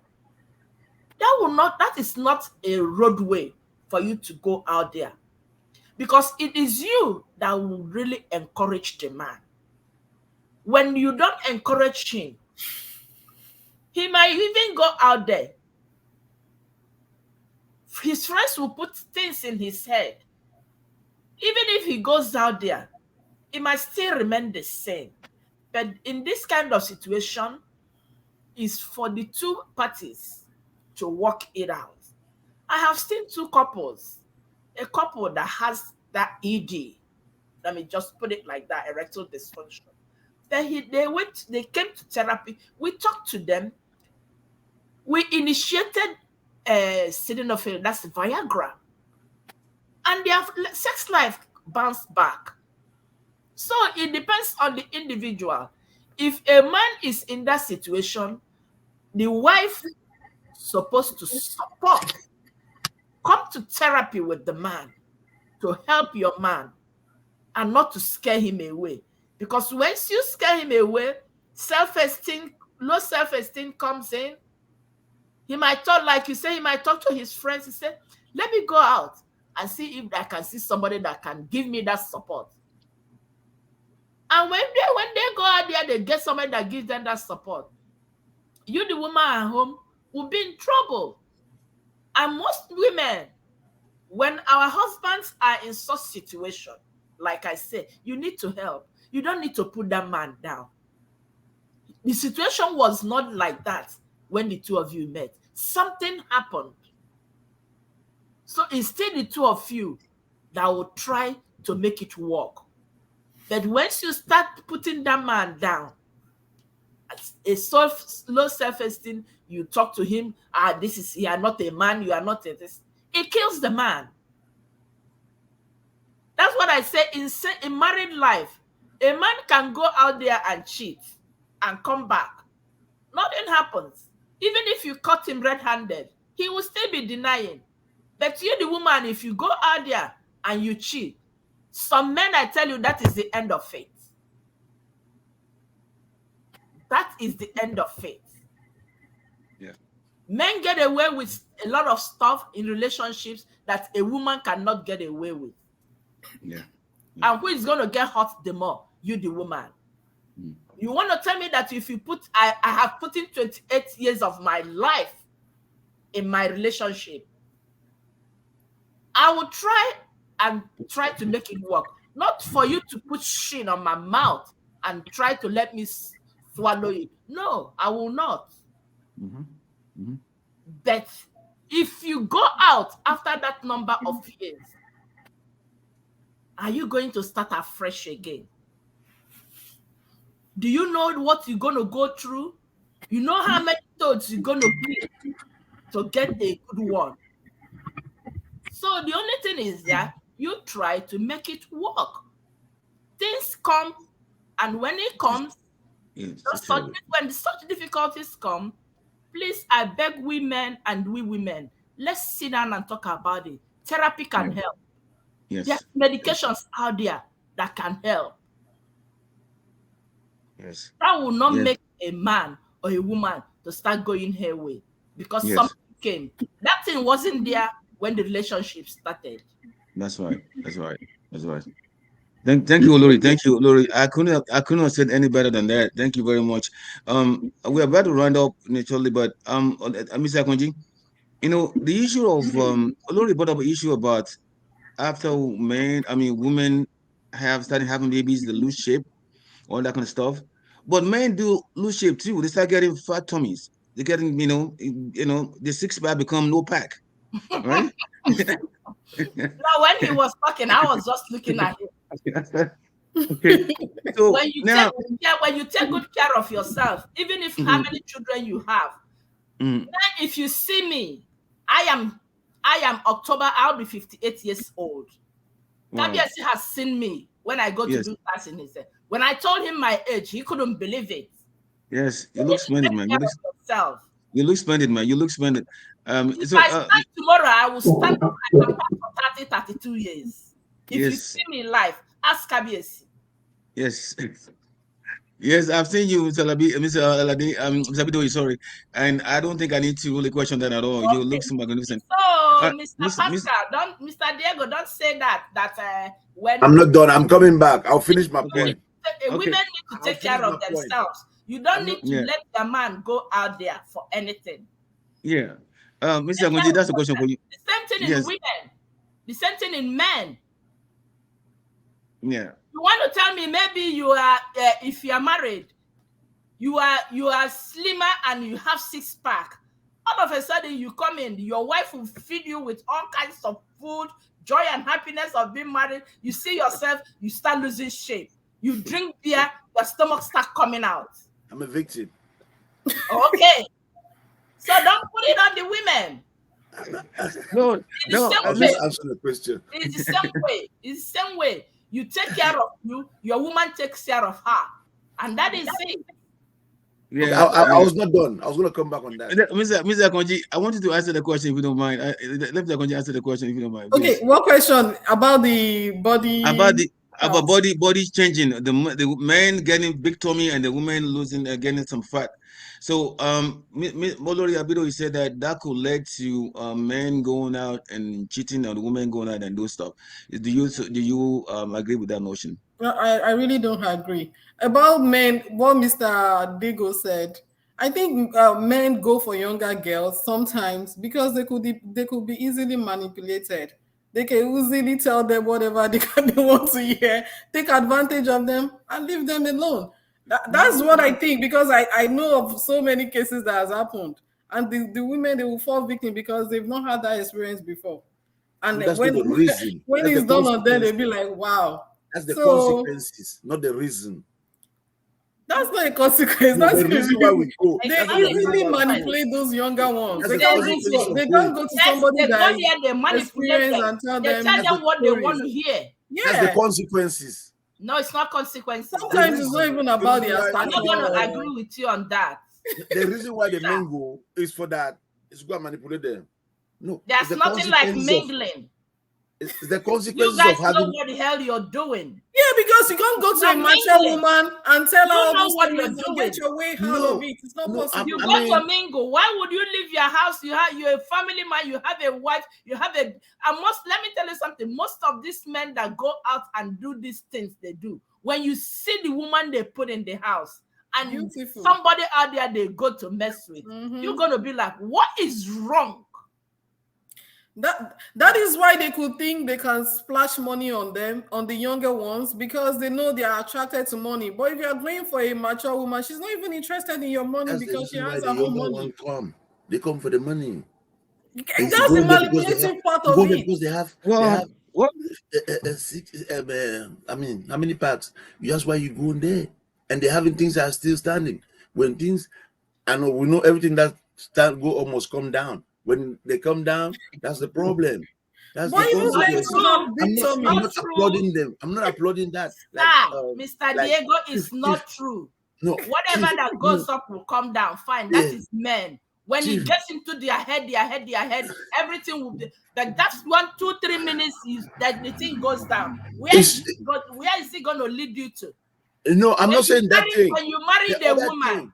That is not a roadway for you to go out there, because it is you that will really encourage the man. When you don't encourage him, he might even go out there. His friends will put things in his head. Even if he goes out there, it might still remain the same. But in this kind of situation, it's for the two parties to work it out. I have seen two couples, a couple that has that ED. Let me just put it like that, erectile dysfunction. They came to therapy. We talked to them. We initiated sildenafil, that's Viagra, and their sex life bounced back. So it depends on the individual. If a man is in that situation, the wife supposed to support. Come to therapy with the man to help your man and not to scare him away. Because once you scare him away, self-esteem, low self-esteem comes in. He might talk, like you say, he might talk to his friends. He say, let me go out and see if I can see somebody that can give me that support. And when they go out there, they get somebody that gives them that support. You, the woman at home, will be in trouble. And most women, when our husbands are in such situation, like I said, you need to help. You don't need to put that man down. The situation was not like that when the two of you met. Something happened. So it's still the two of you that will try to make it work. But once you start putting that man down, a low self-esteem, you talk to him, you are not a man, you are not a this. It kills the man. That's what I say in married life. A man can go out there and cheat and come back. Nothing happens. Even if you caught him red-handed, he will still be denying. But you, the woman, if you go out there and you cheat, some men, I tell you, that is the end of faith. That is the end of faith. Yeah. Men get away with a lot of stuff in relationships that a woman cannot get away with. Yeah. And who is going to get hurt the more? You, the woman. You want to tell me that if you put, I have put in 28 years of my life in my relationship, I will try to make it work. Not for you to put shit on my mouth and try to let me swallow it. No, I will not. But if you go out after that number of years, are you going to start afresh again? Do you know what you're going to go through? You know how many toads you're going to be to get a good one. So the only thing is that you try to make it work. Things come, and when it comes, when such difficulties come, please, I beg women and we women, let's sit down and talk about it. Therapy can help. Yes. There's medications out there that can help. Yes. That will not make a man or a woman to start going her way because something came. That thing wasn't there when the relationship started. That's right. That's right. That's right. Thank you, Lori. Thank you, Lori. I couldn't have said any better than that. Thank you very much. We're about to round up naturally, but Mr. Akonji, you know, the issue of Lori brought up an issue about after women have started having babies, they lose shape, all that kind of stuff. But men do lose shape too. They start getting fat tummies. They're getting, the six-pack become no pack, right? Now, when he was talking, I was just looking at him. Okay. So when you take good care of yourself, even if how many children you have, then if you see me, I am October, I'll be 58 years old. Wow. Kabiesi has seen me when I go to do class in his head. When I told him my age, he couldn't believe it. Yes, you look splendid, man. You look splendid, man. You look splendid. If I start tomorrow, I will stand up for 30, 32 years. If you see me live, ask Kabiesi. Yes. Yes, I've seen you, Mr. Alade, sorry. And I don't think I need to really question that at all. Okay. You look so magnificent. So, Mr. Pascal, Mr. Diego, don't say that when I'm not done. I'm coming back. I'll finish my point. Women need to take care of themselves. You don't need to let your man go out there for anything. Yeah. Mr. Akonji, that's a question for you. The same thing in women. The same thing in men. Yeah. You want to tell me maybe you are, if you are married, you are slimmer and you have six-pack. All of a sudden you come in, your wife will feed you with all kinds of food, joy and happiness of being married. You see yourself, you start losing shape. You drink beer, your stomach starts coming out. I'm a victim. Okay. So don't put it on the women. No. I'll just answer the question. It's the same way. It's the same way. You take care of you, your woman takes care of her. And that is it. Yeah, Okay, I was not done. I was going to come back on that. Mr. Akonji, I want you to answer the question if you don't mind. Let Mr. Akonji answer the question if you don't mind. Okay, Please. what question about the body? About body changing, the men getting big tummy and the women losing getting some fat. So Molori Abido, you said that could lead to men going out and cheating on women going out and do stuff. Do you agree with that notion? I really don't agree. About men, what Mr. Digo said, I think men go for younger girls sometimes because they could be easily manipulated. They can easily tell them whatever they want to hear, take advantage of them, and leave them alone. That's what I think, because I know of so many cases that has happened. And the women, they will fall victim because they've not had that experience before. And That's when, not the reason. when That's it's the done on them, they'll consequence. be like, wow. That's the So consequences, not the reason. that's not a consequence. No, That's the reason why we go. They That's not the reason easily why we go. manipulate those younger ones. That's They the can't consequence go to, of they going. can't go to Yes, somebody they go that there, they manipulate experienced them. and tell They them tell them what they stories. want to hear. That's the Yeah. consequences. No, it's not consequences. Sometimes it's not even about the reason why- I'm not attachment. going to agree with you on that. The reason why the men go is for that. It's going to manipulate them. No, There's it's the nothing like consequences of- mingling. It's the You consequences guys of having. know what the hell you're doing. Yeah, because you can't go to a Not mature mingling. woman and tell her You all know those what you're stories and doing. get your way out No, of it. It's not no, possible. You I go mean- to mingle. Why would you leave your house? You're a family man. You have a wife. You have a. And let me tell you something. Most of these men that go out and do these things, they do. When you see the woman they put in the house and Beautiful. somebody out there they go to mess with, Mhm. you're gonna be like, what is wrong? That is why they could think they can splash money on them, on the younger ones, because they know they are attracted to money. But if you are going for a mature woman, she's not even interested in your money That's the because she reason why has the her own younger money. one come. They come for the money. And That's you go the there because they manipulative part you of go there it. because they have Well, what? I mean, how many parts? That's why you go in there, and they're having things that are still standing. When things, I know we know everything that go almost come down. When they come down, that's the problem. That's But the even men consequence. to have I'm big not, tummy. I'm Not not true. applauding them. I'm not applauding that. Mr. like, Diego is not true. No, Whatever Chief, that goes up will come down. Fine. That Yeah. is men. When Chief. it gets into their head, everything will be like that's 1, 2, 3 minutes that the thing goes down. Where is it going to lead you to? No, I'm not saying that thing. When you marry The the other woman, thing.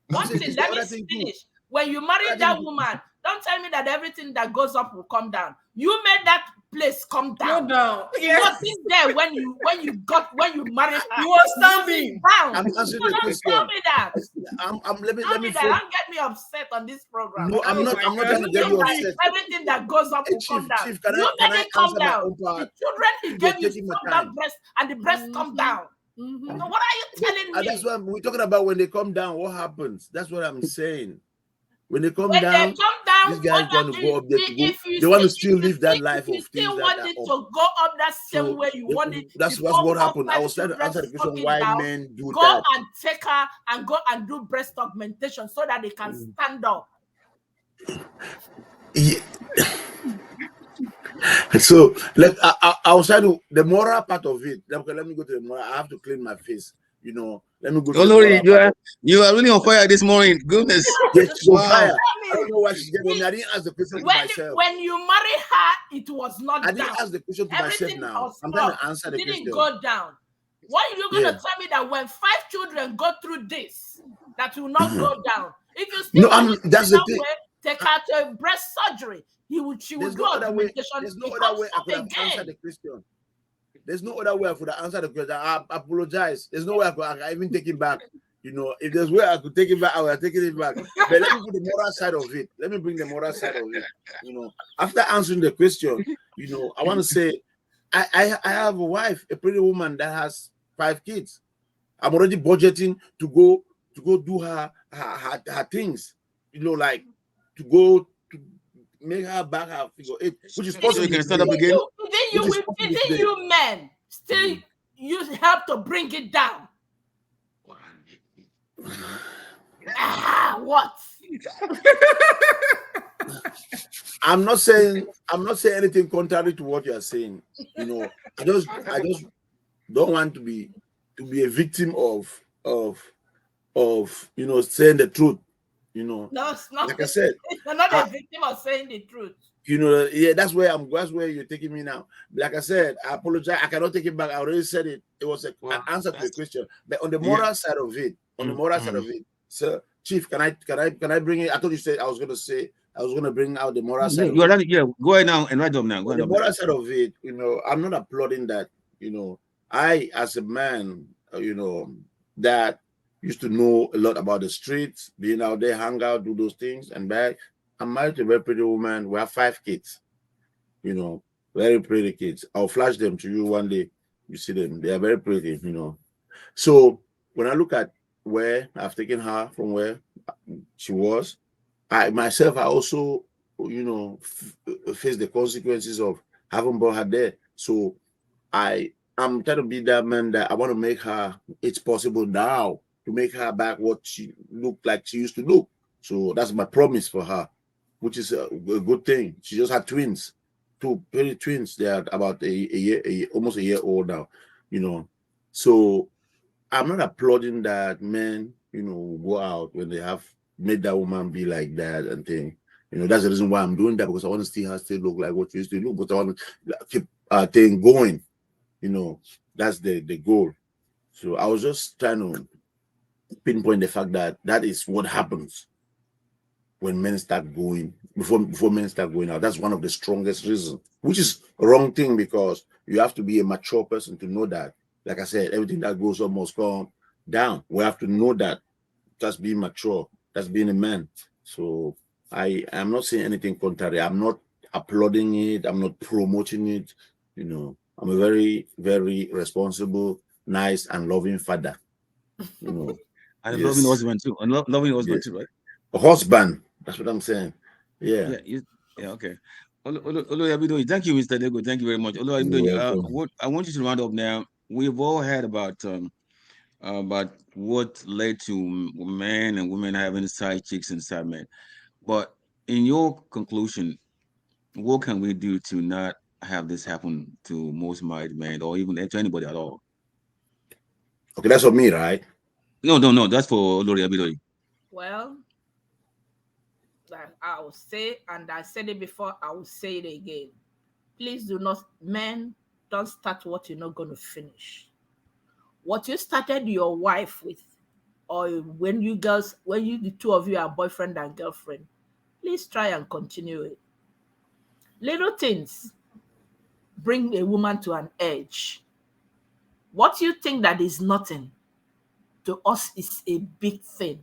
one I'm saying thing, it's let the me other thing too. finish. When you marry Other that thing- woman, don't tell me that everything that goes up will come down. You made that place come Go down. down. You Yes. wasn't there when you married her. You were standing. Down. I'm answering No, the don't question. tell me that. Let me Tell me that. phrase- Don't get me upset on this program. No, I'm Oh not. my I'm not God. trying to get you That upset. everything that goes up will come down. Chief, can You I made it come answer my down. own part? The children he You're gave you taking my from time. that breast, and the breast come down. Mhm. So what are you telling And me? that's what we're talking about. When they come down, what happens? That's what I'm saying. When they come When down, they come down, these guys want to go up there to go. if you They want to still- still if you live that still- life if you of still things want that it are to up. go up that same So way you want it. that's before what 4, happened. I 5 was trying to children answer the question sucking why down, men do go that. and take her and go and do breast augmentation so that they can stand up. Yeah. So I was trying to the moral part of it. Okay, let me go to the moral. I have to clean my face. Let me go to the Olori, moral part. you are really on fire this morning. Goodness. Yes, she's on Wow. fire. I don't know why she's getting on me. I didn't ask the question to myself. When you marry her, it was not I down. didn't ask the question to myself Everything now. was I'm trying up. to answer the It didn't question. go down. Why are you going to Yeah. tell me that when 5 children go through this, that will not go down? If you No, still want it to that's be the that thing. way, take her to breast surgery. She would There's do no other way. augmentation. There's no It other comes way I up could have answered again. the question. There's no other way I could have answered the question. I apologize. There's no way I can even take it back. If there's way I could take it back, I would have taken it back. But let me put the moral side of it. Let me bring the moral side of it. After answering the question, I want to say I have a wife, a pretty woman that has 5 kids. I'm already budgeting to go do her things, like to go to make her back her figure 8, which is So possible. you can start up again. Didn't you men still use help to bring it down? What? I'm not saying anything contrary to what you are saying. I just don't want to be a victim of of saying the truth. No, it's not. Like I said, You're not a victim of saying the truth. Yeah, that's where you're taking me now. Like I said, I apologize. I cannot take it back. I already said it. It was an answer to the question. But on the moral side of it, sir, Chief, can I bring it? I thought you said I was gonna bring out the moral side of it. Yeah, go ahead now and write up now. Go On ahead the up moral now. side of it, I'm not applauding that. I as a man, that used to know a lot about the streets, being out there, hang out, do those things, and back. I'm married to a very pretty woman. We have 5 kids. Very pretty kids. I'll flash them to you one day. You see them. They are very pretty, So when I look at where I've taken her from where she was, I also, face the consequences of having brought her there. So I'm trying to be that man that I want to make her, it's possible now to make her back what she looked like she used to look. So that's my promise for her, which is a good thing. She just had twins, 2 pretty twins. They are about a year, almost a year old now, So I'm not applauding that men, go out when they have made that woman be like that and thing. That's the reason why I'm doing that, because I want to see her still look like what she used to look, but I want to keep thing going. That's the goal. So I was just trying to pinpoint the fact that that is what happens when men start going, before men start going out. That's one of the strongest reasons, which is a wrong thing, because you have to be a mature person to know that. Like I said, everything that goes up must come down. We have to know that. That's being mature. That's being a man. So I am not saying anything contrary. I'm not applauding it. I'm not promoting it. I'm a very, very responsible, nice, and loving father. And yes. loving husband too. And loving husband too, right? A husband. That's what I'm saying. Yeah. Yeah. Okay. Thank you, Mr. Dego. Thank you very much. What I want you to round up now. We've all heard about what led to men and women having side chicks and side men. But in your conclusion, what can we do to not have this happen to most married men or even to anybody at all? Okay, that's for me, right? No. That's for Olori Abidoye. Well, I will say, and I said it before, I will say it again. Please do not, men, don't start what you're not going to finish. What you started your wife with, or when the two of you are boyfriend and girlfriend, please try and continue it. Little things bring a woman to an edge. What you think that is nothing, to us is a big thing.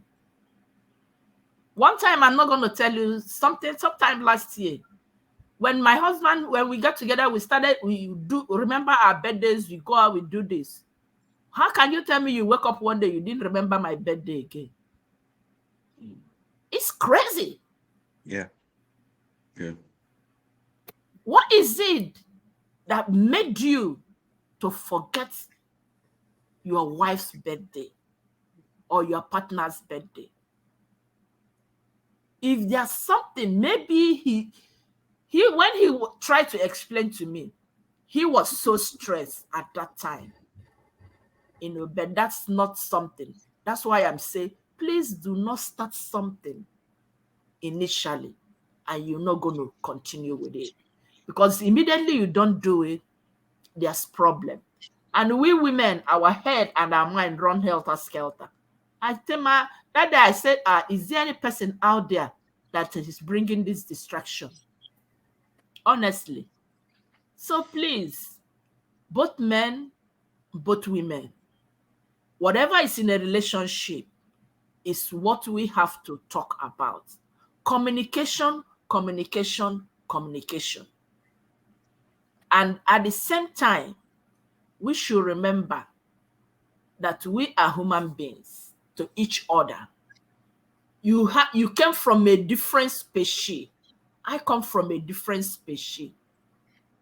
One time, I'm not going to tell you something, sometime last year, when my husband, when we got together, remember our birthdays, we go out, we do this. How can you tell me you wake up one day, you didn't remember my birthday again? It's crazy. Yeah. What is it that made you to forget your wife's birthday or your partner's birthday? If there's something, maybe he when he tried to explain to me, he was so stressed at that time. But that's not something. That's why I'm saying, please do not start something initially and you're not going to continue with it. Because immediately you don't do it, there's problem. And we women, our head and our mind run helter-skelter. I tell that day I said, is there any person out there that is bringing this distraction? Honestly. So please, both men, both women, whatever is in a relationship is what we have to talk about. Communication. And at the same time, we should remember that we are human beings to each other. You came from a different species. I come from a different species.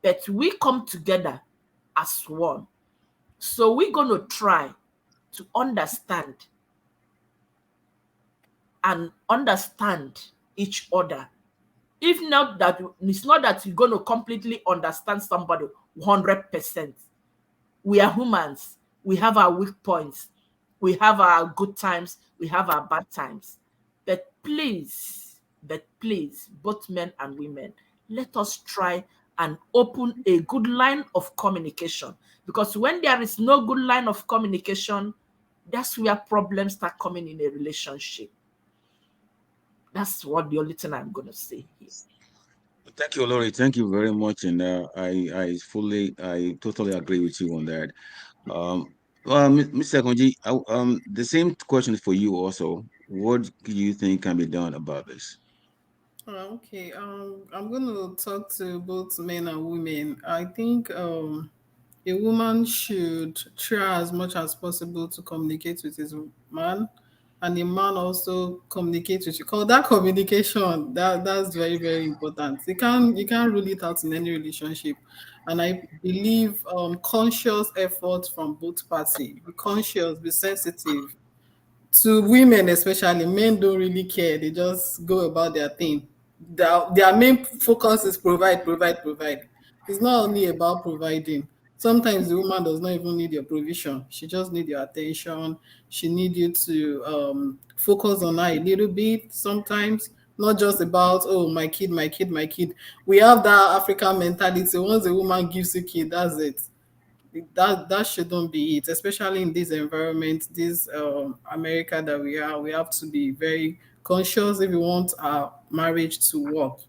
But we come together as one. So we're going to try to understand each other. If not that, it's not that you're going to completely understand somebody 100%. We are humans. We have our weak points. We have our good times, we have our bad times. But please, both men and women, let us try and open a good line of communication. Because when there is no good line of communication, that's where problems start coming in a relationship. That's what the only thing I'm going to say here. Thank you, Lori. Thank you very much, and I totally agree with you on that. Um, Mr. Konji, the same question is for you also. What do you think can be done about this? Okay. I'm gonna talk to both men and women. I think a woman should try as much as possible to communicate with his man, and a man also communicate with you. Cause that communication, that's very very important. You can't rule it out in any relationship, and I believe conscious effort from both parties. Be conscious, be sensitive. To women especially, men don't really care. They just go about their thing. Their main focus is provide, provide, provide. It's not only about providing. Sometimes the woman does not even need your provision. She just need your attention. She need you to focus on her a little bit. Sometimes not just about, oh, my kid, my kid, my kid. We have that African mentality. Once a woman gives you kid, that's it. That shouldn't be it, especially in this environment, this America that we have to be very conscious. If we want our marriage to work,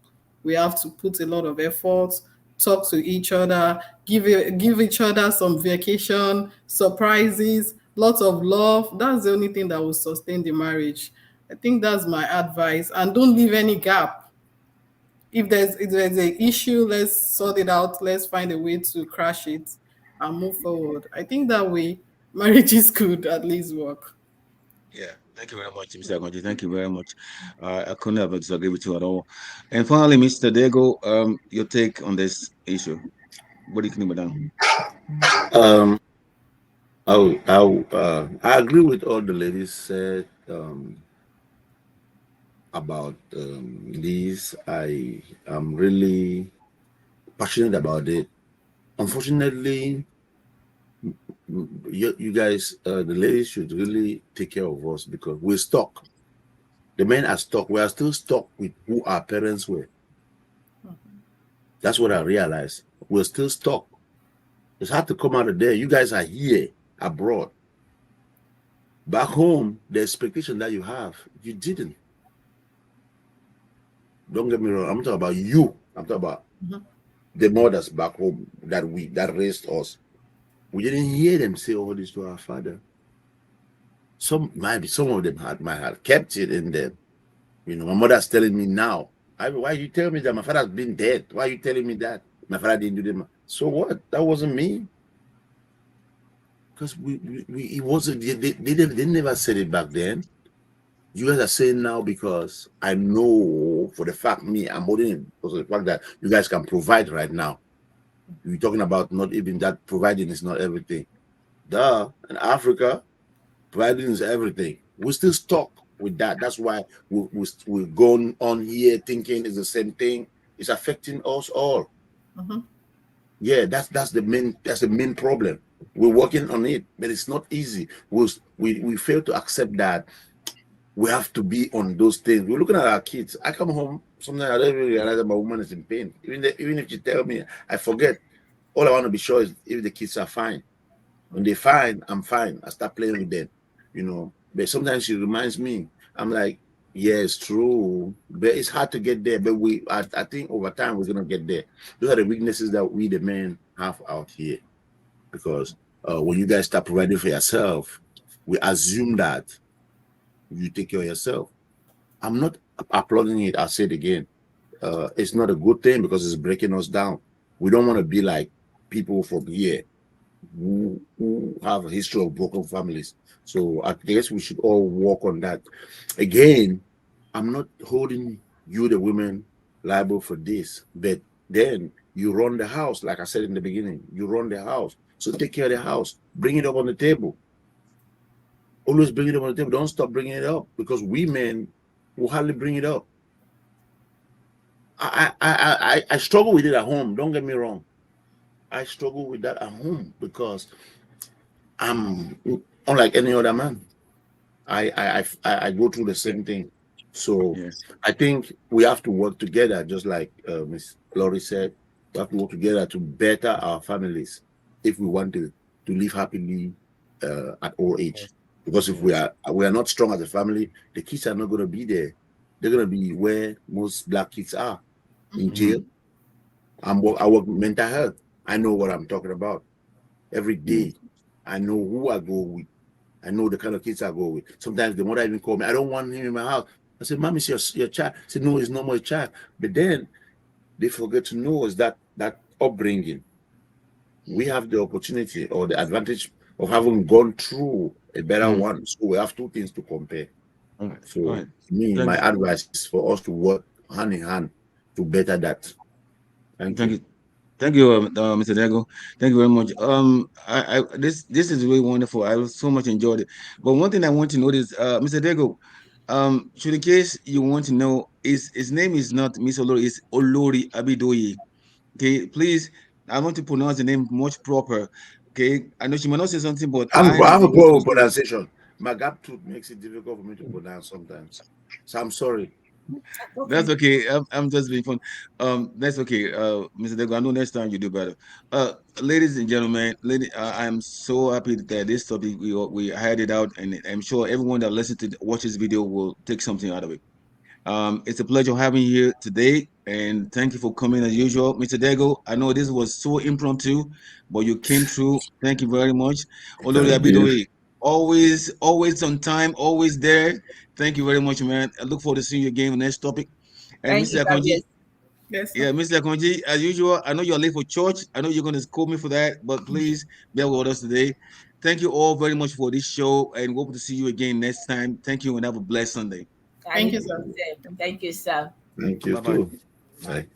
we have to put a lot of effort, talk to each other, give each other some vacation, surprises, lots of love. That's the only thing that will sustain the marriage. I think that's my advice. And don't leave any gap. If there's a issue, let's sort it out. Let's find a way to crash it and move forward. I think that way marriages could at least work. Yeah, thank you very much, Mr. Konji. Thank you very much. I couldn't have disagree with you at all. And finally, Mr. Dego, your take on this issue. What do you think, madam? Um, I agree with all the ladies said about this. I am really passionate about it. Unfortunately, you guys, the ladies should really take care of us because we're stuck. The men are stuck. We are still stuck with who our parents were. That's what I realized. We're still stuck. It's hard to come out of there. You guys are here abroad. Back home, the expectation that you have, you didn't. Don't get me wrong. I'm talking about you. I'm talking about the mothers back home that raised us. We didn't hear them say all this to our father. Some of them might have kept it in them. You know, my mother's telling me now. Why you tell me that my father's been dead? Why are you telling me that my father didn't do them? So what? That wasn't me. Because it wasn't. They never said it back then. You guys are saying now because I know for the fact I'm holding it because of the fact that you guys can provide right now. You're talking about not even that providing is not everything. Duh. In Africa, providing is everything. We're still stuck with that. That's why we're going on here thinking it's the same thing. It's affecting us all. Mhm. Yeah, that's the main problem. We're working on it, but it's not easy. We fail to accept that we have to be on those things. We're looking at our kids. I come home, sometimes I don't even realize that my woman is in pain. Even if you tell me, I forget. All I want to be sure is if the kids are fine. When they're fine, I'm fine. I start playing with them, you know. But sometimes she reminds me, I'm like, yeah, it's true. But it's hard to get there. But I think over time we're gonna get there. Those are the weaknesses that we the men have out here. Because when you guys start providing for yourself, we assume that you take care of yourself. I'm not applauding it. I'll say it again. It's not a good thing because it's breaking us down. We don't want to be like people from here who have a history of broken families. So I guess we should all work on that. Again, I'm not holding you, the women, liable for this, but then you run the house, like I said in the beginning. You run the house, so take care of the house. Bring it up on the table. Always bring it up on the table. Don't stop bringing it up because we men will hardly bring it up. I struggle with it at home. Don't get me wrong. I struggle with that at home because I'm unlike any other man. I go through the same thing. So Yes. I think we have to work together, just like Miss Laurie said. We have to work together to better our families if we want to live happily at old age. Because if Yes. we are not strong as a family, the kids are not going to be there. They're going to be where most black kids are, in jail. I work with mental health. I know what I'm talking about every day. I know who I go with. I know the kind of kids I go with. Sometimes the mother even call me, I don't want him in my house. I said, Mom, it's your child. I said, no, it's not my child. But then they forget to know is that upbringing. We have the opportunity or the advantage of having gone through a better one. So we have two things to compare. All right. So All right. me, Thank my you. advice is for us to work hand in hand to better that. Thank Thank you. you. Thank you, Mr. Dago. Thank you very much. This is really wonderful. I so much enjoyed it. But one thing I want to know is, Mr. Dago, should in case you want to know, his name is not Miss Olori, it's Olori Abidoye. Okay, please, I want to pronounce the name much proper. Okay, I know she might not say something, but I I have have a been problem with used to. pronunciation. My gap tooth makes it difficult for me to pronounce sometimes. So I'm sorry. That's Okay. okay. I'm just being fun. That's okay. Mr. Dego, I know next time you do better. Ladies and gentlemen, I'm so happy that this topic we had it out, and I'm sure everyone that listens to watch this video will take something out of it. It's a pleasure having you here today, and thank you for coming as usual, Mr. Dego. I know this was so impromptu, but you came through. Thank you very much. Olori Thank you. Abidoye, always on time, always there. Thank you very much, man. I look forward to seeing you again on the next topic. And Thank you, Mr. Akonji, Fabius. Yes, sir. yeah, Mr. Akonji, as usual, I know you're late for church. I know you're going to scold me for that, but please bear with us today. Thank you all very much for this show, and we hope to see you again next time. Thank you, and have a blessed Sunday. And Thank it you, is sir. the same. Thank you, sir. Thank you Bye bye. too. Bye.